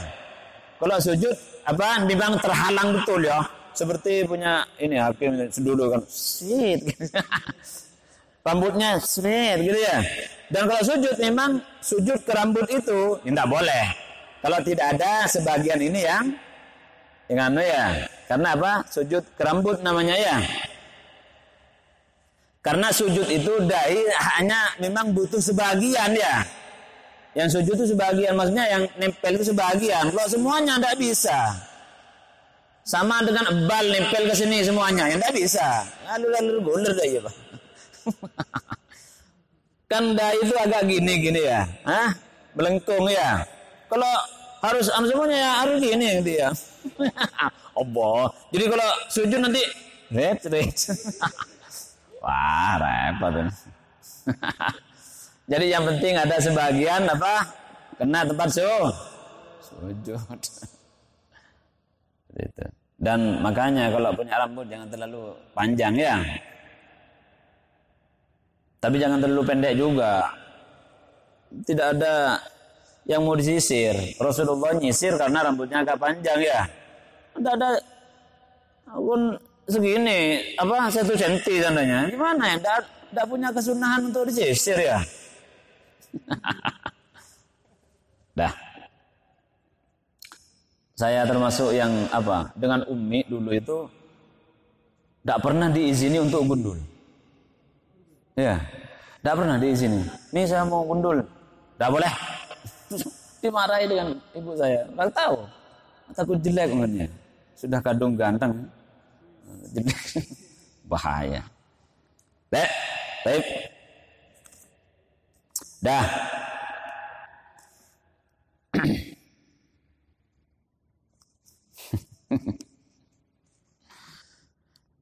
Kalau sujud apa memang terhalang betul ya. Seperti punya ini hakim dulu kan. Sit. Rambutnya seret gitu ya. Dan kalau sujud memang sujud ke rambut itu enggak boleh. Kalau tidak ada sebagian ini yang anu ya. Karena apa? Sujud ke rambut namanya ya. Karena sujud itu dahi hanya memang butuh sebagian ya. Yang sujud itu sebagian, maksudnya yang nempel itu sebagian. Kalau semuanya tidak bisa. Sama dengan ebal nempel ke sini semuanya, yang tidak bisa. Alur-alur guler dah ya, Pak. Kan dahi itu agak gini-gini ya. Melengkung ya. Kalau harus semuanya ya harus gini dia. Allah. Jadi kalau sujud nanti red. Wah, repot. Jadi yang penting ada sebagian apa? Kena tempat sujud. Itu. Dan makanya kalau punya rambut jangan terlalu panjang ya. Tapi jangan terlalu pendek juga. Tidak ada yang mau disisir. Rasulullah nyisir karena rambutnya agak panjang ya. Tidak ada pun segini apa 1 senti tandanya. Gimana ya? Tidak punya kesunahan untuk disisir ya. Dah. Saya termasuk yang apa? Dengan Umi dulu itu tidak pernah diizini untuk gundul. Ya, tidak pernah diizini. Nih saya mau gundul, tidak boleh. Dimarahi dengan ibu saya. Nggak tahu. Takut jelek umurnya. Sudah kadung ganteng. Jelek. Bahaya. Baik. Dah.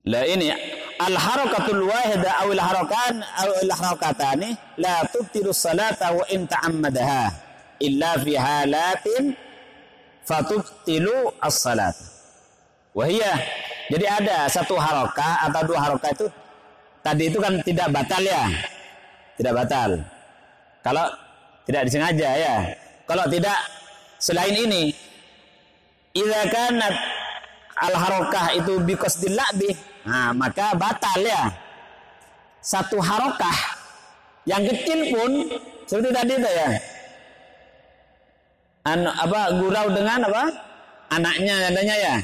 Lah ini al-harakatul wahida aw al-harakatani la tubtilu salata wa in ta'ammadaha illa fi halatin fatubtilu as-salat. Wahia. Jadi ada satu harakah atau dua harakah itu tadi itu kan tidak batal ya. Tidak batal. Kalau tidak disengaja ya. Kalau tidak selain ini idza kanat al-harakah itu biqasdil la'bi, maka batal ya. Satu harakah yang kecil pun seperti tadi itu ya. Gurau dengan apa? Anaknya adanya ya.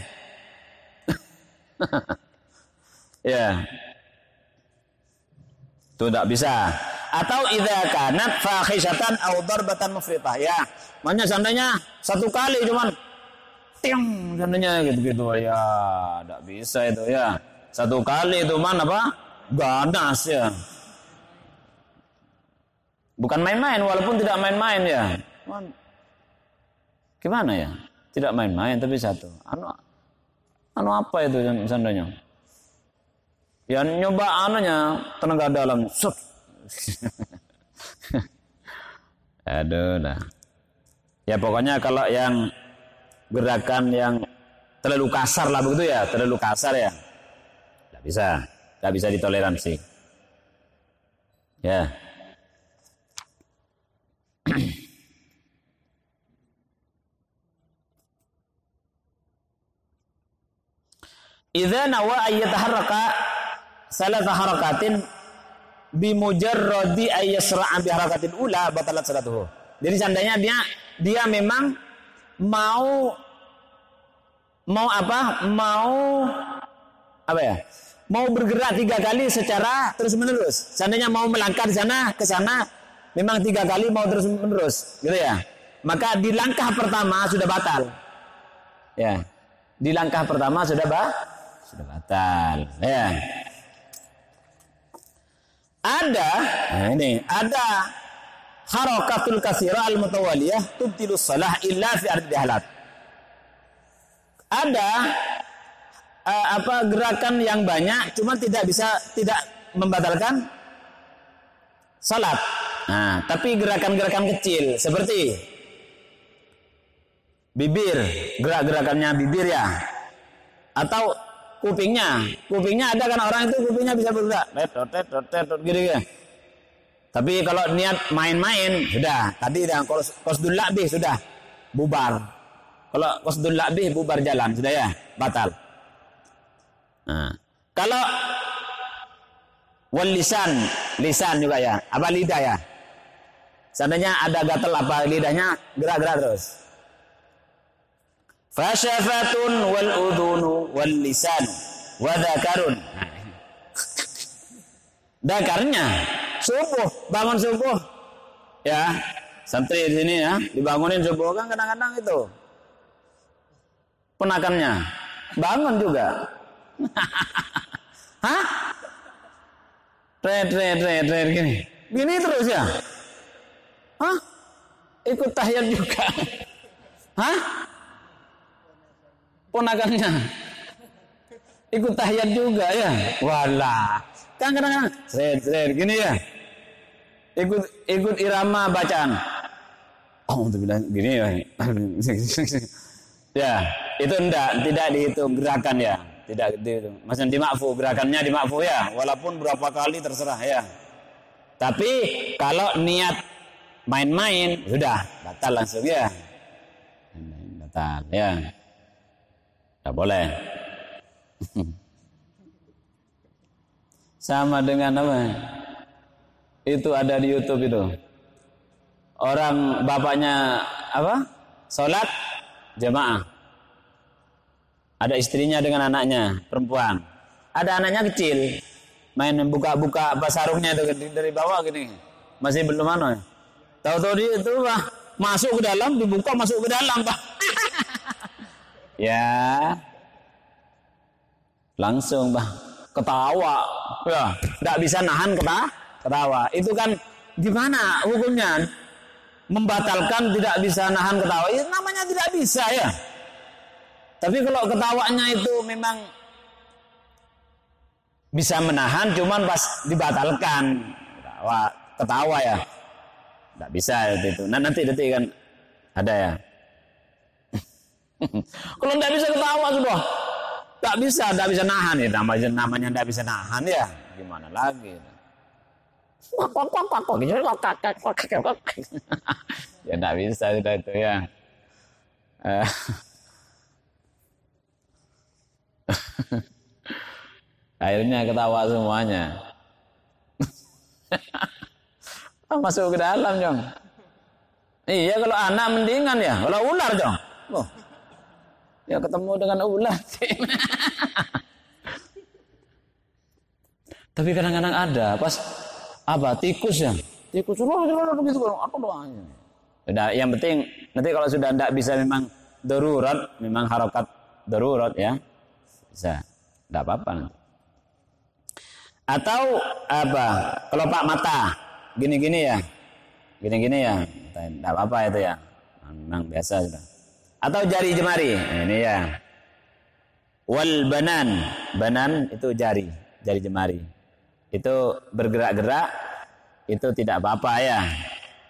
Ya. Itu tidak bisa. Atau idza kanat fahisatan aw darbatan mufritah ya. Makanya seandainya satu kali cuman ting seandainya gitu-gitu ya, enggak bisa itu ya. Satu kali itu mana apa? Ganas ya. Bukan main-main walaupun tidak main-main ya. Gimana ya? Tidak main-main tapi satu. Anu apa itu seandainya? Ya nyoba anunya tenaga dalam. Set. Aduh lah. Ya pokoknya kalau yang gerakan yang terlalu kasar lah begitu ya, terlalu kasar ya. Tidak bisa ditoleransi. Ya. Idza nawa ayyataharraka salasa harakatin bimujarradi ayyasra'a bi harakatin ula batalat salatuhu. Jadi seandainya dia memang mau bergerak 3 kali secara terus-menerus. Seandainya mau melangkah di sana ke sana memang 3 kali mau terus-menerus, gitu ya. Maka di langkah pertama sudah batal. Ya. Di langkah pertama sudah batal. Ya. Ada harakatul katsira al-mutawaliyah tubtilus shalah illa fi ardi halat. Ada gerakan yang banyak cuma tidak membatalkan salat. Nah, tapi gerakan-gerakan kecil seperti bibir, gerak-gerakannya bibir ya. Atau kupingnya ada kan orang itu kupingnya bisa bergerak, gitu ya. Tapi kalau niat main-main sudah, tadi yang qasdul la'bih sudah bubar. Kalau qasdul la'bih bubar jalan sudah ya, batal. Nah, kalau wal lisan juga ya, apa lidah ya. Seandainya ada gatal apa lidahnya, gerak-gerak terus. Fasyafatun wal udhunu wal lisan wa dzakarun. Dakarnya bangun subuh. Ya, santri di sini ya, dibangunin subuh kan kadang-kadang itu. Penakannya bangun juga. Hah? Tret gini. Gini terus ya? Hah? Ikut tahiyat juga. Hah? Ponakannya ikut tahiyat juga ya. Walah. Kan kadang-kadang tret gini ya. Ikut irama bacaan. Oh, untuk bilang gini ya. Ya, itu tidak dihitung gerakan ya. Tidak dihitung. Maksudnya dimakfu, gerakannya dimakfu ya. Walaupun berapa kali terserah ya. Tapi kalau niat main-main sudah batal langsung ya. Batal ya. Tidak boleh. Sama dengan apa? Itu ada di YouTube itu. Orang bapaknya sholat jamaah. Ada istrinya dengan anaknya perempuan. Ada anaknya kecil. Main buka-buka sarungnya itu dari bawah gini. Masih belum Tahu-tahu dia itu masuk ke dalam, dibuka masuk ke dalam Ya, langsung ketawa, ya, tidak bisa nahan ketawa. Itu kan gimana hukumnya? Membatalkan tidak bisa nahan ketawa, itu namanya tidak bisa ya. Tapi kalau ketawanya itu memang bisa menahan, cuman pas dibatalkan ketawa ya, tidak bisa itu. Nah, nanti kan ada ya. Kalau tidak bisa ketawa sudah tidak bisa nahan ya, namanya tidak bisa nahan ya, gimana lagi? Ya tidak bisa sudah itu ya. Akhirnya ketawa semuanya. Masuk ke dalam Jong. Iya kalau anak mendingan ya, kalau ular Jong. Ya ketemu dengan ular. Tapi kadang-kadang ada pas tikus ya. Tikus begitu apa doanya. Udah, yang penting nanti kalau sudah tidak bisa memang darurat, memang harokat darurat ya. Bisa. Tidak apa-apa nanti. Atau kelopak mata. Gini-gini ya. Gini-gini ya. Tidak apa-apa itu ya. Memang biasa sudah. Atau jari jemari. Ini ya. Wal banan. Banan itu jari jemari. Itu bergerak-gerak, itu tidak apa-apa ya.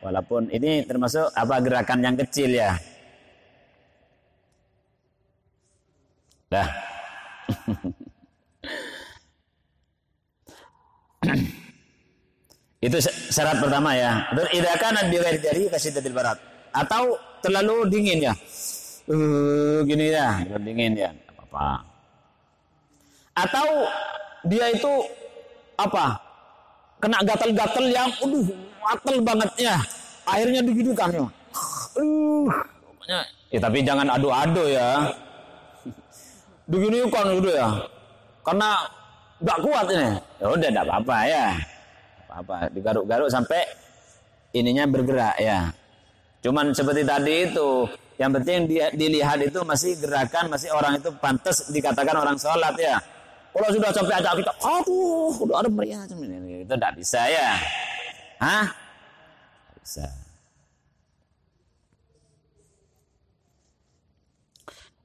Walaupun ini termasuk apa gerakan yang kecil ya. Dah. Itu syarat pertama ya. Idza kana bi ghairi jari kasiddatil barat. Atau terlalu dingin ya. Gini ya, terlalu dingin ya. Enggak apa-apa. Atau dia itu apa? Kena gatal-gatal yang gatal banget ya. Akhirnya digitukan ya. Pokoknya tapi jangan adu-adu ya. Diginikan gitu ya. Karena enggak kuat ini. Ya udah enggak apa-apa ya. Apa digaruk-garuk sampai ininya bergerak ya. Cuman seperti tadi itu, yang penting dilihat itu masih gerakan, masih orang itu pantas dikatakan orang sholat ya. Kalau sudah sampai ajak kita, aduh, udah ada meriah itu tidak bisa ya. Hah? Tidak bisa.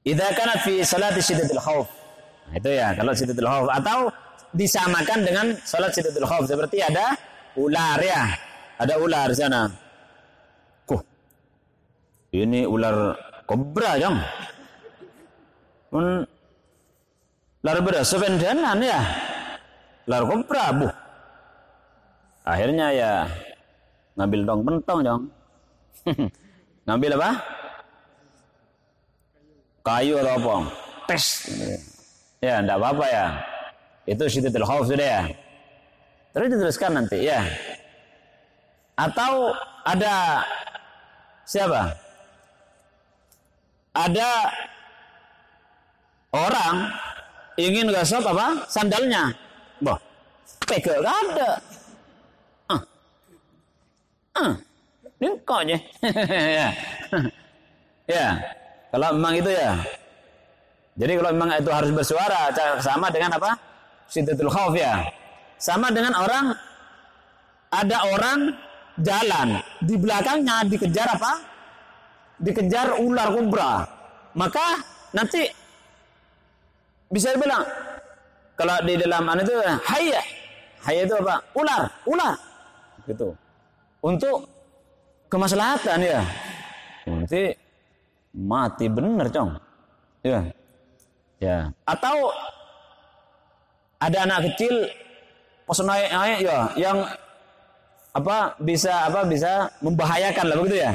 Idza kanat fi salati syiddatil khauf. Nah, itu ya, kalau syiddatil khauf atau disamakan dengan salat syiddatul khauf seperti ada ular ya. Ada ular di sana. Ini ular kobra, Jong. Ular bersependenan ya. Ular kobra, Bu. Akhirnya ya ngambil dong pentong, Jong. Ngambil apa? Kayu atau apa? Tes. Ya, enggak apa-apa ya. Itu syiddatul khauf sudah ya. Terus diteruskan nanti ya. Atau ada siapa? Ada orang ingin gosok apa? Sandalnya. Boh, pegel ada. Ini kok aja. Ya. Ya. Kalau memang itu ya. Jadi kalau memang itu harus bersuara sama dengan apa? Syiddatul khauf ya. Sama dengan orang, ada orang jalan di belakangnya dikejar apa? Dikejar ular kobra. Maka nanti bisa dibilang kalau di dalam itu hayya. Hayya itu apa? Ular. Gitu. Untuk kemaslahatan ya. Nanti mati bener, Cong. Ya. Ya. Atau ada anak kecil pas naik ya yang bisa membahayakan lah begitu ya.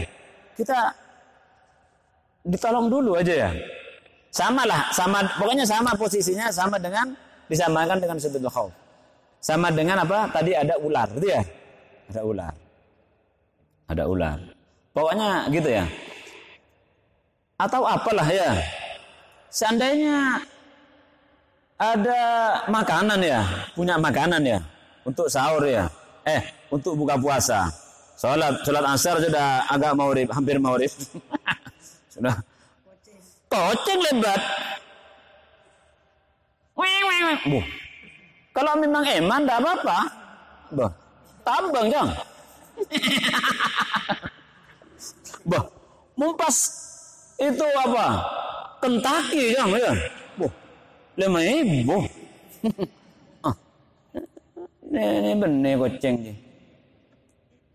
Kita ditolong dulu aja ya. Sama pokoknya sama posisinya, sama dengan disamakan dengan syiddatul khauf. Sama dengan apa? Tadi ada ular, gitu ya. Ada ular. Pokoknya gitu ya. Atau apalah ya. Seandainya ada makanan ya, punya makanan ya untuk sahur ya. Untuk buka puasa. Salat asar sudah agak hampir maghrib. Sudah. Toceng lebat. Buh. Kalau memang eman enggak apa-apa. Bah. Tambang, Jang. Bah. Mumpas itu apa? Kentucky, Jang ya. Buh. 5.000. Ini bener goceng nih.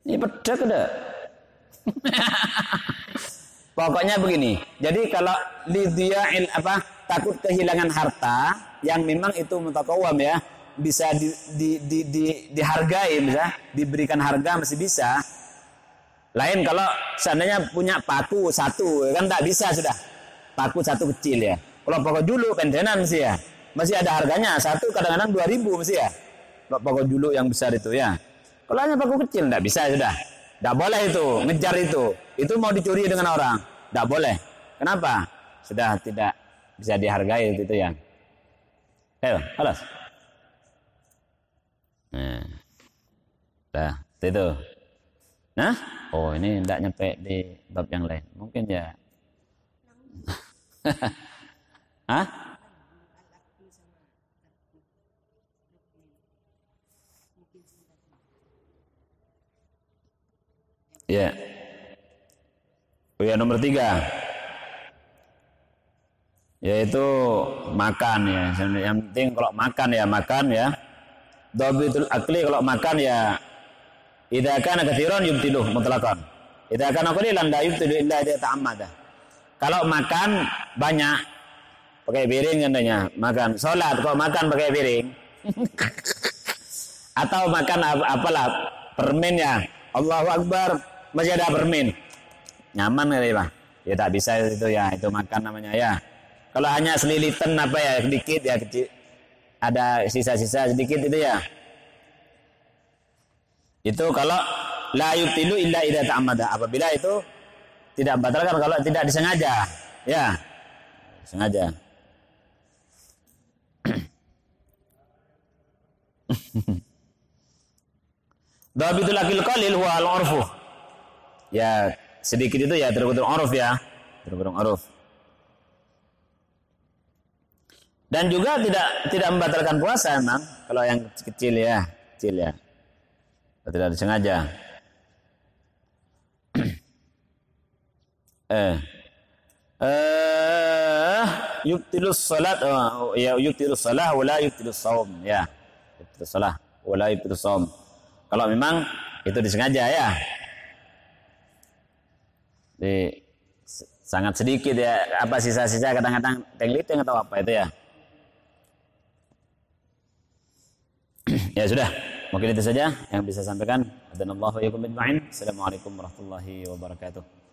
Ini pedak ada. Pokoknya begini. Jadi kalau lidiya'il takut kehilangan harta yang memang itu mutakawam ya, bisa dihargai, bisa diberikan harga masih bisa. Lain kalau seandainya punya paku satu kan tak bisa sudah. Paku satu kecil ya. Kalau pokok dulu pendenan sih ya. Masih ada harganya. Satu kadang-kadang 2.000 mesti ya. Kalau pokok dulu yang besar itu ya. Kalau hanya paku kecil enggak bisa sudah. Enggak boleh itu, ngejar itu. Itu mau dicuri dengan orang. Enggak boleh. Kenapa? Sudah tidak bisa dihargai itu ya. Ayo, halas. Nah. Dah, itu. Nah, oh ini enggak nyampe di bab yang lain. Mungkin ya. Hah? Ya. Oh ya, nomor 3 yaitu makan ya. Yang penting kalau makan ya. Dhabitul akli kalau makan ya idza kana katsiran yubtiluh mutlaqan. Idza kana qalilan la yubtilu illa idza ta'ammada. Kalau makan banyak pakai piring katanya, makan salat kok makan pakai piring. Atau makan apalah permen ya. Allahu Akbar masih ada permen. Nyaman kali Pak. Ya tak bisa itu ya, itu makan namanya ya. Kalau hanya selilitan apa ya sedikit ya kecil. Ada sisa-sisa sedikit itu ya. Itu kalau la yubtilu illa idza ta'ammada. Apabila itu tidak membatalkan kalau tidak disengaja. Ya. Sengaja. Dhabitul akil qalil huwa al-'urfu. Ya, sedikit itu ya tergolong 'urf ya. Tergolong 'urf. Dan juga tidak membatalkan puasa memang kalau yang kecil ya. Tidak disengaja. Yubtilus salat ya yubtilus salah wala yubtilus shaum ya. Yubtilus salah wala yubtilus shaum. Kalau memang itu disengaja ya. Sangat sedikit ya, apa sisa-sisa kadang-kadang tengliting atau apa itu ya. Ya sudah, mungkin itu saja yang bisa sampaikan. Adanallahu wa iyyakum ajma'in. Assalamualaikum warahmatullahi wabarakatuh.